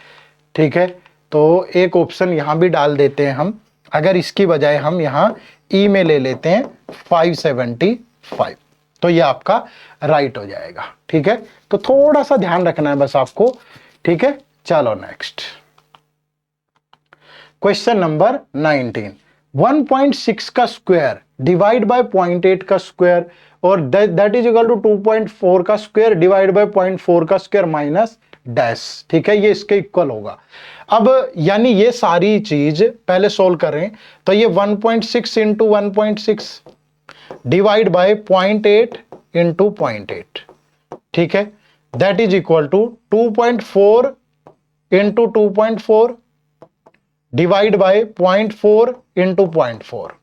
ठीक है, तो एक ऑप्शन यहाँ भी डाल देते हैं हम, अगर इसकी बजाय हम यहाँ ई में ले लेते हैं 575, तो ये आपका राइट हो जाएगा। ठीक है, तो थोड़ा सा ध्यान रखना है बस आपको। ठीक है, चलो नेक्स्ट क्वेश्चन नंबर 19। 1.6 का स्क्वायर डिवाइड बाय 0.8 का स्क्वायर और दैट इज इक्वल टू 2.4 का स्क्वायर डिवाइड बाय 0.4 का स्क्वायर माइनस डैश। ठीक है, ये इसके इक्वल होगा। अब यानी ये सारी चीज पहले सोल्व करें, तो ये 1.6 इंटू 1.6 डिवाइड बाय 0.8 इंटू 0.8। ठीक है, that is equal to 2.4 into 2.4 divide by 0.4 into 0.4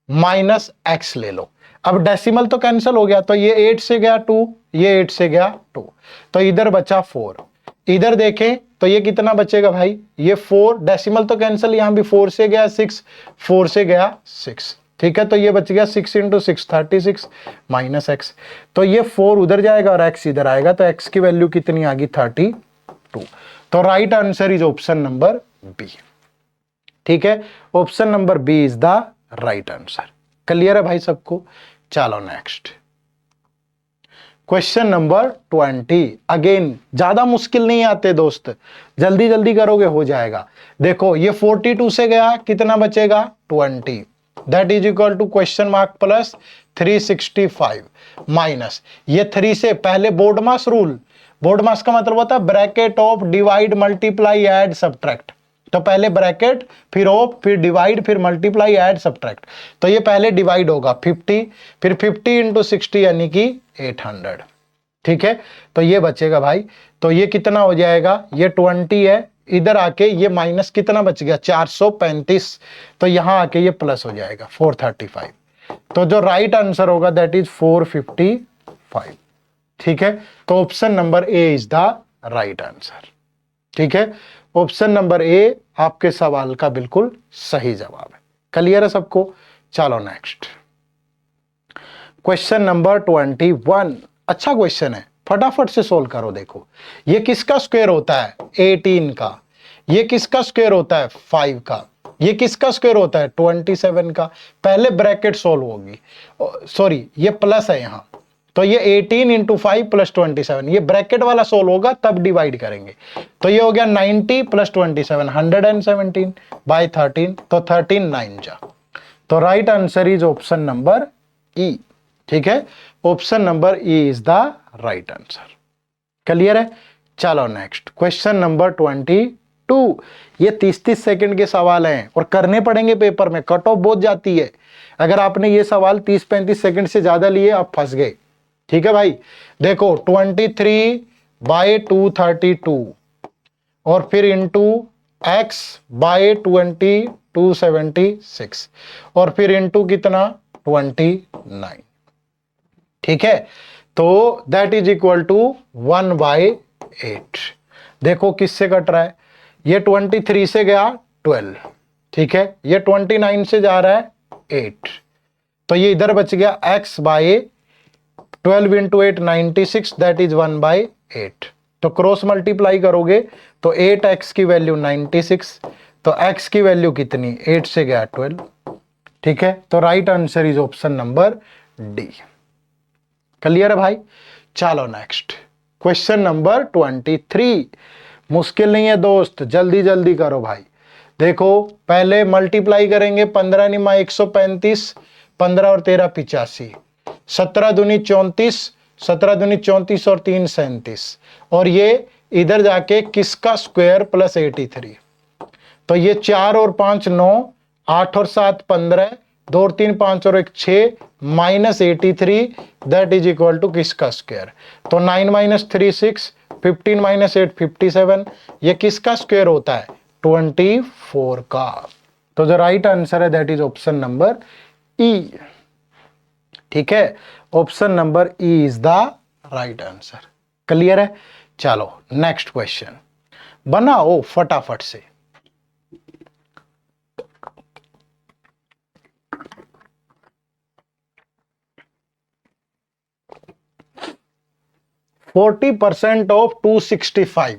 minus x ले लो। अब डेसिमल तो कैंसिल हो गया, तो ये 8 से गया 2, ये 8 से गया 2, तो इधर बचा 4। इधर देखें तो ये कितना बचेगा भाई? ये 4, डेसिमल तो कैंसिल, यहां भी 4 से गया 6, 4 से गया 6। ठीक है, तो ये बच गया 6 इंटू 6 36 माइनस एक्स, तो ये 4 उधर जाएगा और एक्स इधर आएगा, तो एक्स की वैल्यू कितनी आ गई? 32। तो right answer is option number B. ठीक है, option number B is the right answer. Clear है भाई सबको? चलो नेक्स्ट क्वेश्चन नंबर 20। अगेन ज्यादा मुश्किल नहीं आते दोस्त, जल्दी जल्दी करोगे हो जाएगा। देखो ये 42 से गया, कितना बचेगा? 20, that is equal to question mark plus 365 minus ये 3 से पहले BODMAS rule. BODMAS का मतलब होता है bracket of divide multiply add subtract, तो पहले ब्रैकेट फिर ऑफ फिर डिवाइड फिर मल्टीप्लाई ऐड सब्ट्रैक्ट। तो ये पहले डिवाइड होगा 50, फिर 50 इंटू 60 यानी कि 800। ठीक है, तो ये बचेगा भाई, तो ये कितना हो जाएगा? ये 20 है, इधर आके ये माइनस कितना बच गया? 435, तो यहां आके ये प्लस हो जाएगा 435। तो जो राइट आंसर होगा दैट इज 455। ठीक है, तो option number A is the right answer. ठीक है, ऑप्शन नंबर ए आपके सवाल का बिल्कुल सही जवाब है। क्लियर है सबको? चलो नेक्स्ट क्वेश्चन नंबर 21। अच्छा क्वेश्चन है, फटाफट से सोल्व करो। देखो ये किसका स्क्वायर होता है? 18 का। ये किसका स्क्वायर होता है? 5 का। ये किसका स्क्वायर होता है? 27 का। पहले ब्रैकेट सोल्व होगी, सॉरी ये प्लस है यहां, तो ये 18 इंटू 5 प्लस 27, ये ब्रैकेट वाला सोल्व होगा तब डिवाइड करेंगे। तो ये हो गया 90 प्लस 27 117 बाय 13, तो 13 9 जा। तो right answer is option number ई। ठीक है, option number E is the right answer. Clear है? चलो नेक्स्ट क्वेश्चन नंबर 22। ये 30-30 सेकंड के सवाल हैं और करने पड़ेंगे पेपर में, कट ऑफ बहुत जाती है। अगर आपने ये सवाल 30-35 सेकंड से ज्यादा लिए आप फंस गए। ठीक है भाई, देखो 23 बाय 232 और फिर इंटू एक्स बाय 276 और फिर इंटू कितना 29। ठीक है, तो दैट इज इक्वल टू 1/8। देखो किससे कट रहा है, ये 23 से गया 12, ठीक है, ये 29 से जा रहा है 8, तो ये इधर बच गया x by 12 into 8 96, that is 1/8। तो क्रॉस मल्टीप्लाई करोगे तो 8x की वैल्यू 96, तो x की वैल्यू कितनी, 8 से गया 12। ठीक है, तो right answer is option number D. Clear है भाई? चलो नेक्स्ट क्वेश्चन नंबर 23। मुश्किल नहीं है दोस्त, जल्दी जल्दी करो भाई। देखो पहले मल्टीप्लाई करेंगे, 15 निमा 135, 15 और 13 85, 17 दूनी 34, 17 दूनी 34 और 3 37, और ये इधर जाके किसका स्क्वायर प्लस 83। तो ये 4 और 5 9, 8 और 7 15, 2 और 3 5 और 1 6 minus 83, that is equal to किसका स्क्वायर। तो 9 माइनस 3 6, 15 माइनस 8 57, ये किसका स्क्वायर होता है, 24 का। तो जो राइट आंसर है दैट इज ऑप्शन नंबर ई। ठीक है, option number E is the right answer. Clear है? चलो नेक्स्ट क्वेश्चन बनाओ फटाफट से। 40% ऑफ 265,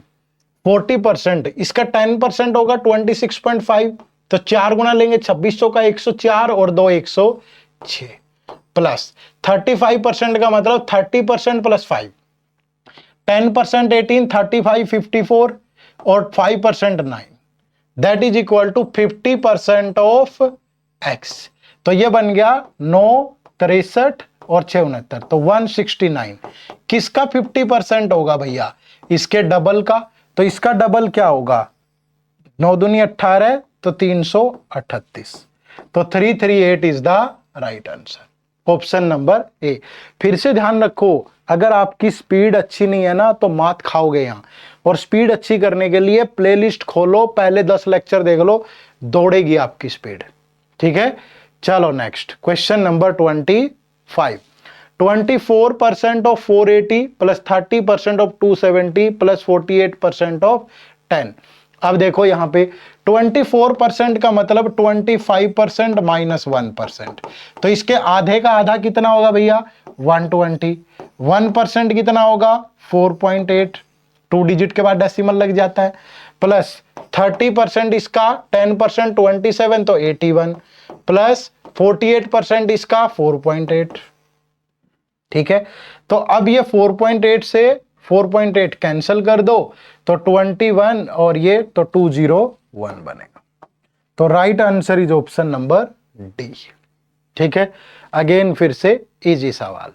40%, इसका 10% होगा 26.5, तो 4 गुना लेंगे 2600 का 104 और 2 106, प्लस 35% का मतलब 30% प्लस 5, 10% 18, 35 54 और 5% 9, that is equal to 50% of x। तो ये बन गया 9 63 और 6 69, तो 169। किसका 50% होगा भैया, इसके डबल का। तो इसका डबल क्या होगा, 9 दूनी 18, तो 338, तो 338 is the right answer, option number A. फिर से ध्यान रखो, अगर आपकी स्पीड अच्छी नहीं है ना तो मात खाओगे यहां। और स्पीड अच्छी करने के लिए प्लेलिस्ट खोलो, पहले 10 लेक्चर देख लो, दौड़ेगी आपकी स्पीड। ठीक है, चलो next question number 25। 24% of 480 plus 30% of 270 plus 48% of 10। अब देखो यहां पे 24% का मतलब 25% माइनस 1%, तो इसके आधे का आधा कितना होगा भैया, 120। 1% कितना होगा, 4.8, 2 डिजिट के बाद डेसिमल लग जाता है, प्लस 30% इसका 10% 27, तो 81, प्लस 48% इसका 4.8। ठीक है, तो अब ये 4.8 से 4.8 कैंसिल कर दो, तो 21 और ये तो 201 बनेगा। तो right answer is option number D. ठीक है, अगेन फिर से इजी सवाल,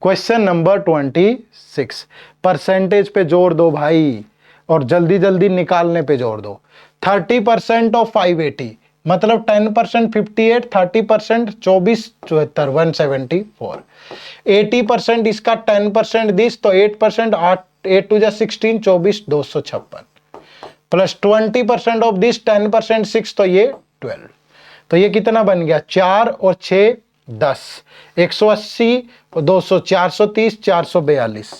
क्वेश्चन नंबर 26। परसेंटेज पे जोर दो भाई और जल्दी जल्दी निकालने पे जोर दो। 30% ऑफ 580 मतलब 10% 58, 30% 24 74 174, 80% इसका 10% दिस, तो 8% 8 टू जा 16 24 256, प्लस 20% ऑफ दिस 10% 6, तो ये 12। तो ये कितना बन गया, 4 और 6 10, 180 और 200 430 442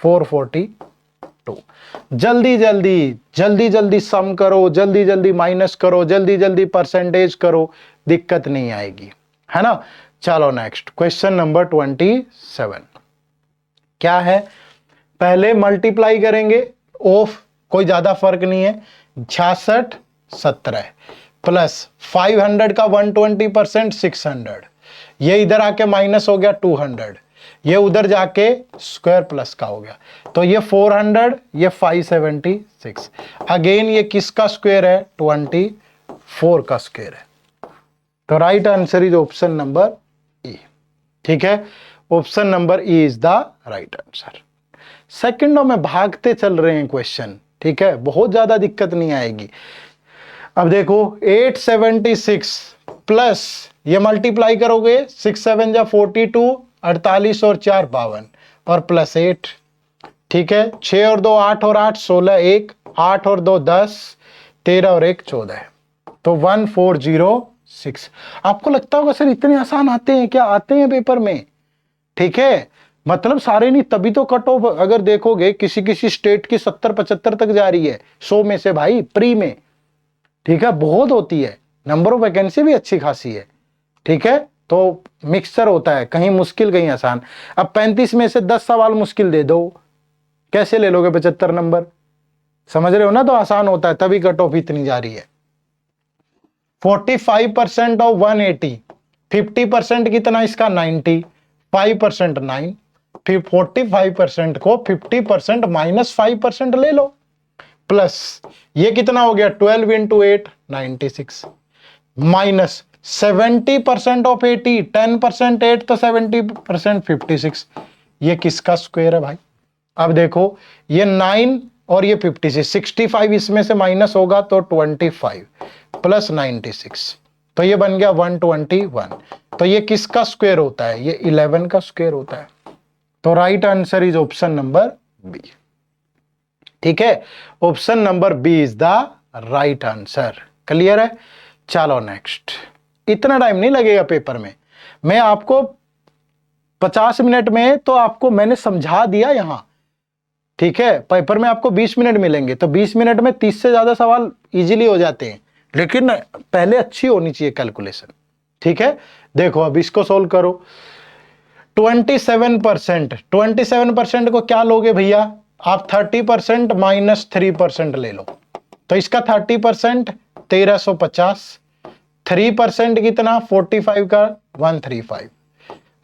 442। जल्दी जल्दी जल्दी जल्दी सम करो, जल्दी जल्दी माइनस करो, जल्दी जल्दी परसेंटेज करो, दिक्कत नहीं आएगी, है ना। चलो नेक्स्ट क्वेश्चन नंबर 27 क्या है, पहले मल्टीप्लाई करेंगे ऑफ, कोई ज्यादा फर्क नहीं है, 66 17 प्लस 500 का 120% 600, ये इधर आके माइनस हो गया 200, ये उधर जाके स्क्वायर प्लस का हो गया, तो ये 400, ये 576। अगेन ये किसका स्क्वायर है? 24 का स्क्वायर है। तो right answer is option number ई। ठीक है, option number E is the right answer. सेकंडों में भागते चल रहे हैं क्वेश्चन, ठीक है, बहुत ज्यादा दिक्कत नहीं आएगी। अब देखो 876 प्लस ये मल्टीप्लाई करोगे 6 7 जा 42, 48 और 4 52 और प्लस 8। ठीक है, 6 और 2 8 और 8 16, 1 8 और 2 10, 13 और 1 14, तो 1406। आपको लगता होगा सर इतने आसान आते हैं क्या? आते हैं पेपर में। ठीक है, मतलब सारे नहीं, तभी तो कट ऑफ अगर देखोगे किसी किसी स्टेट की 70-75 तक जा रही है 100 में से भाई, प्री में। ठीक है, बहुत होती है, नंबर ऑफ वैकेंसी भी अच्छी खासी है। ठीक है, तो मिक्सचर होता है, कहीं मुश्किल कहीं आसान। अब 35 में से 10 सवाल मुश्किल दे दो, कैसे ले लोगे 75 नंबर? समझ रहे हो ना? तो आसान होता है, तभी कट ऑफ इतनी जा रही है। 45% ऑफ 180, 50% कितना इसका? 90, 5% 9, फिर 45% को 50% माइनस 5% ले लो, प्लस ये कितना हो गया? 12 इंटू 8 96, माइनस 70% ऑफ 80, 10% 8 तो 70% 56। ये किसका स्क्वायर है भाई? अब देखो ये 9 और ये 56, 65 इसमें से माइनस होगा तो 25 प्लस 96, तो ये बन गया 121। तो ये किसका स्क्वायर होता है? ये 11 का स्क्वायर होता है। तो right answer is option number B. ठीक है, option number B is the right answer. Clear है? चलो नेक्स्ट। इतना टाइम नहीं लगेगा पेपर में, मैं आपको 50 मिनट में तो आपको मैंने समझा दिया यहां। ठीक है, पेपर में आपको 20 मिनट मिलेंगे, तो 20 मिनट में 30 से ज्यादा सवाल इजीली हो जाते हैं, लेकिन पहले अच्छी होनी चाहिए कैलकुलेशन। ठीक है, देखो अब इसको सोल्व करो। 27% को क्या लोगे भैया आप? 30% माइनस 3% ले लो, तो इसका 30% 1350, 3% कितना? 45 का 135,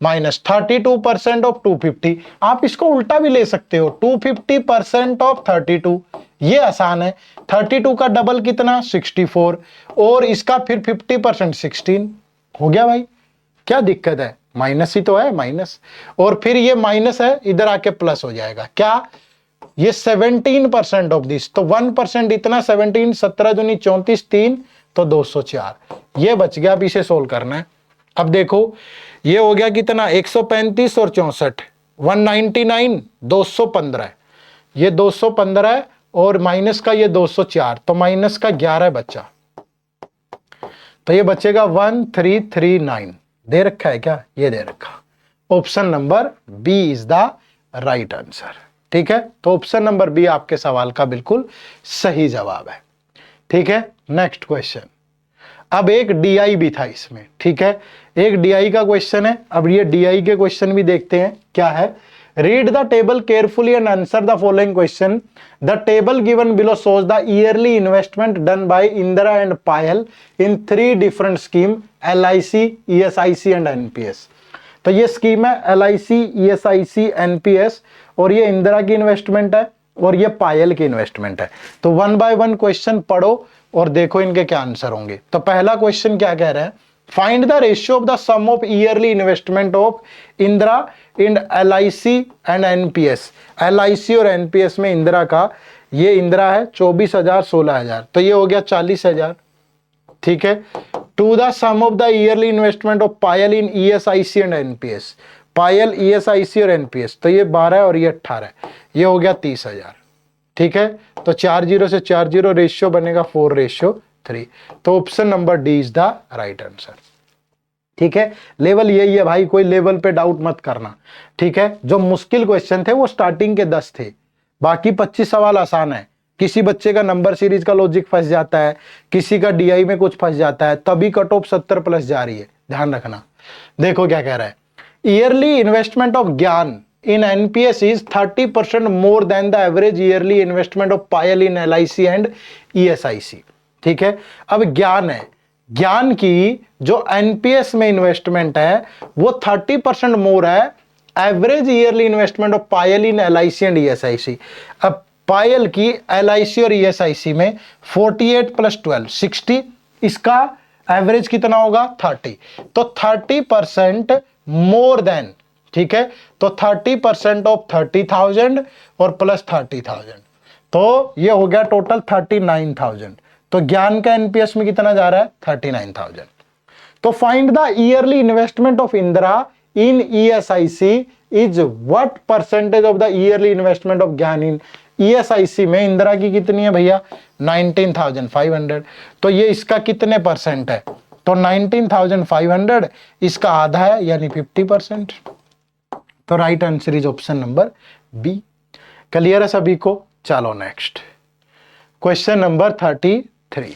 माइनस 32% ऑफ 250। आप इसको उल्टा भी ले सकते हो, 250% ऑफ 32, ये आसान है। 32 का डबल कितना? 64, और इसका फिर 50% 16। हो गया भाई, क्या दिक्कत है? माइनस ही तो है, माइनस, और फिर ये माइनस है, इधर आके प्लस हो जाएगा। क्या? ये 17% ऑफ दिस, तो 1% इतना 17, 17 दूनी 34, 3 तो 204, ये बच गया। अब इसे सोल्व करना है। अब देखो ये हो गया कितना? 135 और 64, 199, 215, ये 215 है, और माइनस का ये 204, तो माइनस का 11 बचा, तो ये बचेगा 1339। दे रखा है क्या? ये दे रखा। Option number B is the right answer. ठीक है, तो ऑप्शन नंबर बी आपके सवाल का बिल्कुल सही जवाब है। ठीक है, नेक्स्ट क्वेश्चन। अब एक डीआई भी था इसमें। ठीक है, एक डीआई का क्वेश्चन है। अब ये डीआई के क्वेश्चन भी देखते हैं क्या है। Read the table carefully and answer the following question. The table given below shows the yearly investment done by Indira and Payal in 3 different scheme, LIC, ESIC and NPS। तो ये स्कीम है LIC, ESIC, NPS, और ये इंदिरा की investment है और ये पायल की इन्वेस्टमेंट है। तो 1 बाय 1 क्वेश्चन पढ़ो और देखो इनके क्या आंसर होंगे। तो पहला क्वेश्चन क्या कह रहा है? Find the ratio of the sum of yearly investment of Indira in LIC and NPS। LIC और NPS में इंदिरा का, ये इंदिरा है 24,000, 16,000, तो ये हो गया 40,000। ठीक है, to the sum of the yearly investment of Payal in ESIC and NPS। Payal, ESIC और NPS, तो ये 12 और ये 18, ये हो गया 30,000। ठीक है, तो 40 से 40 रेशियो बनेगा 4:3। तो option number D is the right answer. ठीक है, लेवल यही है भाई, कोई लेवल पे डाउट मत करना। ठीक है, जो मुश्किल क्वेश्चन थे वो स्टार्टिंग के 10 थे, बाकी 25 सवाल आसान है। किसी बच्चे का नंबर सीरीज का लॉजिक फंस जाता है, किसी का DI में कुछ फंस जाता है, तभी कट ऑफ 70 प्लस जा रही है, ध्यान रखना। देखो क्या कह रहा है। ईयरली इन्वेस्टमेंट ऑफ ज्ञान in NPS is 30% more than the average yearly investment of Payal in LIC and ESIC। ठीक है, अब ज्ञान है, ज्ञान की जो NPS में इन्वेस्टमेंट है वो 30% मोर है average yearly investment of Payal in LIC and ESIC। अब पायल की LIC और ESIC में 48 + 12 60, इसका एवरेज कितना होगा 30, तो 30% मोर देन, ठीक है, तो 30% ऑफ 30,000 और प्लस 30,000, तो ये हो गया टोटल 39,000। तो ज्ञान का एनपीएस में कितना जा रहा है 39,000। तो find the yearly investment of Indira in ESIC is what percentage of the yearly investment of ज्ञान इन ESIC में इंदिरा की कितनी है भैया 19,500, तो ये इसका कितने परसेंट है, तो 19,500 इसका आधा है यानी 50%। तो right answer is option number B. Clear है सभी को? चलो next question number 33।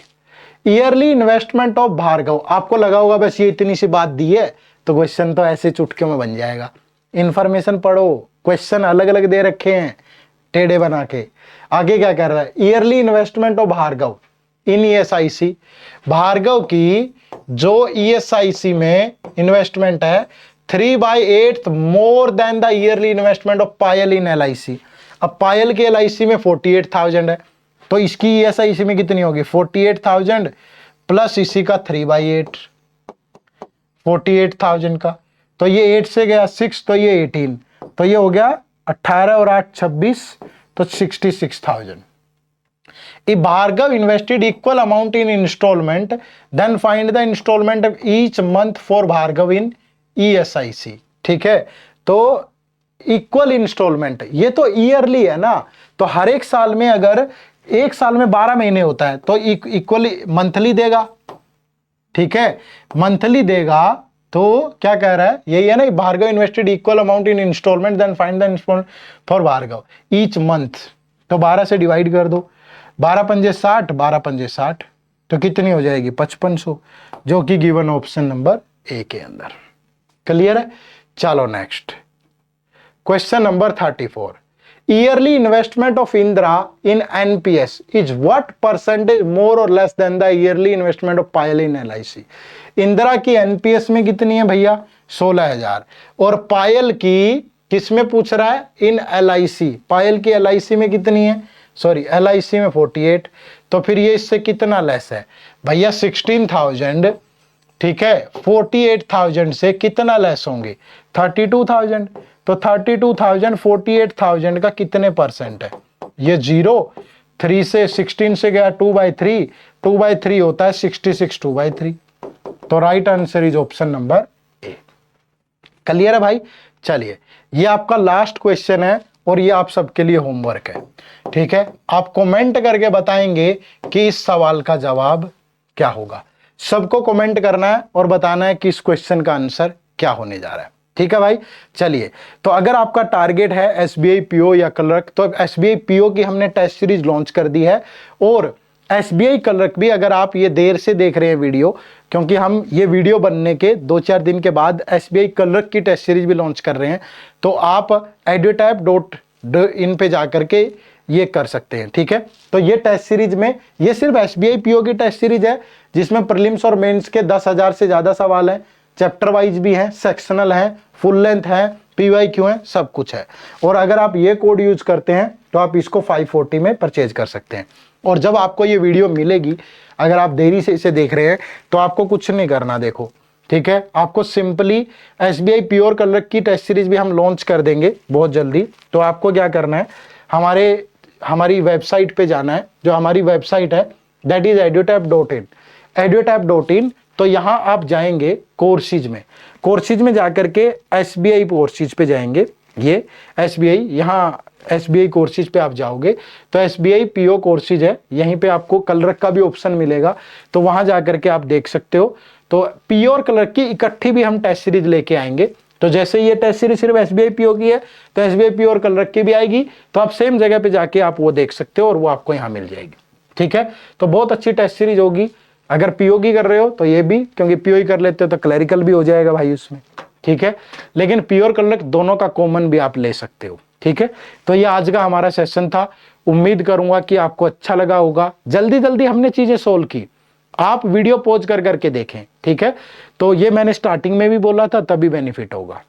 Yearly investment of Bhargav. आपको लगा होगा बस ये इतनी सी बात दी है तो क्वेश्चन तो ऐसे चुटके में बन जाएगा। इंफॉर्मेशन पढ़ो, क्वेश्चन अलग अलग दे रखे हैं टेढ़े बना के। आगे क्या कर रहा है, yearly investment of Bhargav in ESIC। Bhargav की जो ESIC में इन्वेस्टमेंट है 3/8 more than the yearly investment of Payal in LIC। अब पायल के LIC में 48,000 है, तो इसकी ESIC में कितनी होगी 48,000 प्लस इसी का 3/8 48,000 का, तो ये 8 से गया 6, तो ये 18, तो ये हो गया 18 और 8 26, तो 66,000। If Bhargav invested equal amount in installment, then find the installment of each month for Bhargav in ESIC। ठीक है, तो इक्वल इंस्टॉलमेंट, ये तो ईयरली है ना, तो हर एक साल में अगर एक साल में 12 महीने होता है तो इक्वली मंथली देगा। ठीक है, मंथली देगा, तो क्या कह रहा है, यही है ना, Bhargav invested equal amount in installment then find the installment for Bhargav each month. तो 12 से डिवाइड कर दो, 12 पंजे 60, 12 पंजे 60, तो कितनी हो जाएगी 5500, जो कि गिवन ऑप्शन नंबर ए के अंदर। क्लियर है? चलो next question number 34। Yearly investment of Indira in NPS is what percentage more और less than the yearly investment of Payal in LIC। Indira की NPS में कितनी है भैया 16,000, और पायल की किस में पूछ रहा है, इन LIC। पायल की LIC में कितनी है, सॉरी LIC में 48, तो फिर ये इससे कितना लेस है भैया 16,000। ठीक है, 48,000 से कितना लेस होंगे 32,000, तो 32,000 48,000 का कितने परसेंट है, ये 0, 3 से 16 से गया 2/3, 2/3 होता है 66 2/3। तो right answer is option number A. Clear है भाई? चलिए, ये आपका लास्ट क्वेश्चन है और ये आप सबके लिए होमवर्क है। ठीक है, आप कमेंट करके बताएंगे कि इस सवाल का जवाब क्या होगा। सबको कमेंट करना है और बताना है कि इस क्वेश्चन का आंसर क्या होने जा रहा है। ठीक है भाई? चलिए, तो अगर आपका टारगेट है SBI PO या क्लर्क, तो SBI PO की हमने टेस्ट सीरीज लॉन्च कर दी है, और SBI क्लर्क भी अगर आप ये देर से देख रहे हैं वीडियो, क्योंकि हम ये वीडियो बनने के 2-4 दिन के बाद SBI क्लर्क की टेस्ट सीरीज भी लॉन्च कर रहे हैं, तो आप edutap.in पे जाकर के ये कर सकते हैं। ठीक है, तो ये टेस्ट सीरीज में ये सिर्फ SBI PO की टेस्ट सीरीज है, जिसमें प्रीलिम्स और मेंस के 10,000 से ज्यादा सवाल हैं, चैप्टर वाइज भी हैं, सेक्शनल हैं, फुल लेंथ है, PYQ है, सब कुछ है। और अगर आप ये कोड यूज करते हैं तो आप इसको 540 में परचेज कर सकते हैं। और जब आपको ये वीडियो मिलेगी, अगर आप देरी से इसे देख रहे हैं तो आपको कुछ नहीं करना, देखो ठीक है, आपको सिंपली SBI प्योर क्लर्क की टेस्ट सीरीज भी हम लॉन्च कर देंगे बहुत जल्दी। तो आपको क्या करना है, हमारी वेबसाइट पे जाना है, जो हमारी वेबसाइट है दैट इज edutap.in, edutap.in। तो यहाँ आप जाएंगे कोर्सेज में जाकर के SBI कोर्सेज पे जाएंगे, ये SBI, यहाँ SBI कोर्सेज पे आप जाओगे तो SBI PO कोर्सेज है, यहीं पे आपको क्लर्क का भी ऑप्शन मिलेगा, तो वहां जाकर के आप देख सकते हो। तो PO और क्लर्क की इकट्ठी भी हम टेस्ट सीरीज लेके आएंगे। तो जैसे ये टेस्ट सीरीज सिर्फ SBI PO की है, तो SBI PO और क्लर्क की भी आएगी, तो आप सेम जगह पे जाके आप वो देख सकते हो और वो आपको यहाँ मिल जाएगी। ठीक है, तो बहुत अच्छी टेस्ट सीरीज होगी। अगर PO की कर रहे हो तो ये भी, क्योंकि PO ही कर लेते हो तो क्लरिकल भी हो जाएगा भाई उसमें। ठीक है, लेकिन PO और क्लर्क दोनों का कॉमन भी आप ले सकते हो। ठीक है, तो ये आज का हमारा सेशन था। उम्मीद करूंगा कि आपको अच्छा लगा होगा। जल्दी जल्दी हमने चीजें सोल्व की, आप वीडियो पॉज कर करके देखें। ठीक है, तो ये मैंने स्टार्टिंग में भी बोला था, तभी बेनिफिट होगा।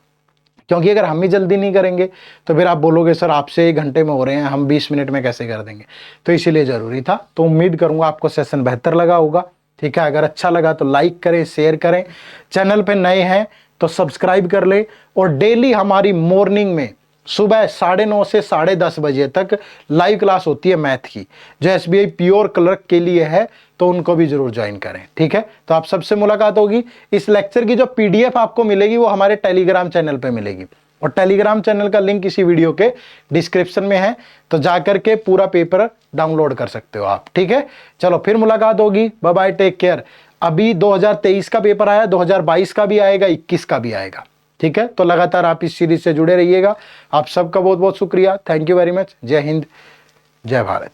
क्योंकि अगर हम ही जल्दी नहीं करेंगे तो फिर आप बोलोगे सर आपसे 1 घंटे में हो रहे हैं, हम 20 मिनट में कैसे कर देंगे। तो इसीलिए ज़रूरी था। तो उम्मीद करूँगा आपको सेशन बेहतर लगा होगा। ठीक है, अगर अच्छा लगा तो लाइक करें, शेयर करें, चैनल पे नए हैं तो सब्सक्राइब कर ले। और डेली हमारी मॉर्निंग में सुबह 9:30 से 10:30 बजे तक लाइव क्लास होती है मैथ की, जो एसबीआई प्योर क्लर्क के लिए है, तो उनको भी जरूर ज्वाइन करें। ठीक है, तो आप सबसे मुलाकात होगी। इस लेक्चर की जो पीडीएफ आपको मिलेगी वो हमारे टेलीग्राम चैनल पे मिलेगी, और टेलीग्राम चैनल का लिंक इसी वीडियो के डिस्क्रिप्शन में है, तो जाकर के पूरा पेपर डाउनलोड कर सकते हो आप। ठीक है, चलो फिर मुलाकात होगी। Bye bye, take care. अभी 2023 का पेपर आया, 2022 का भी आएगा, 21 का भी आएगा। ठीक है, तो लगातार आप इस सीरीज से जुड़े रहिएगा। आप सबका बहुत बहुत शुक्रिया। Thank you very much. जय हिंद, जय भारत।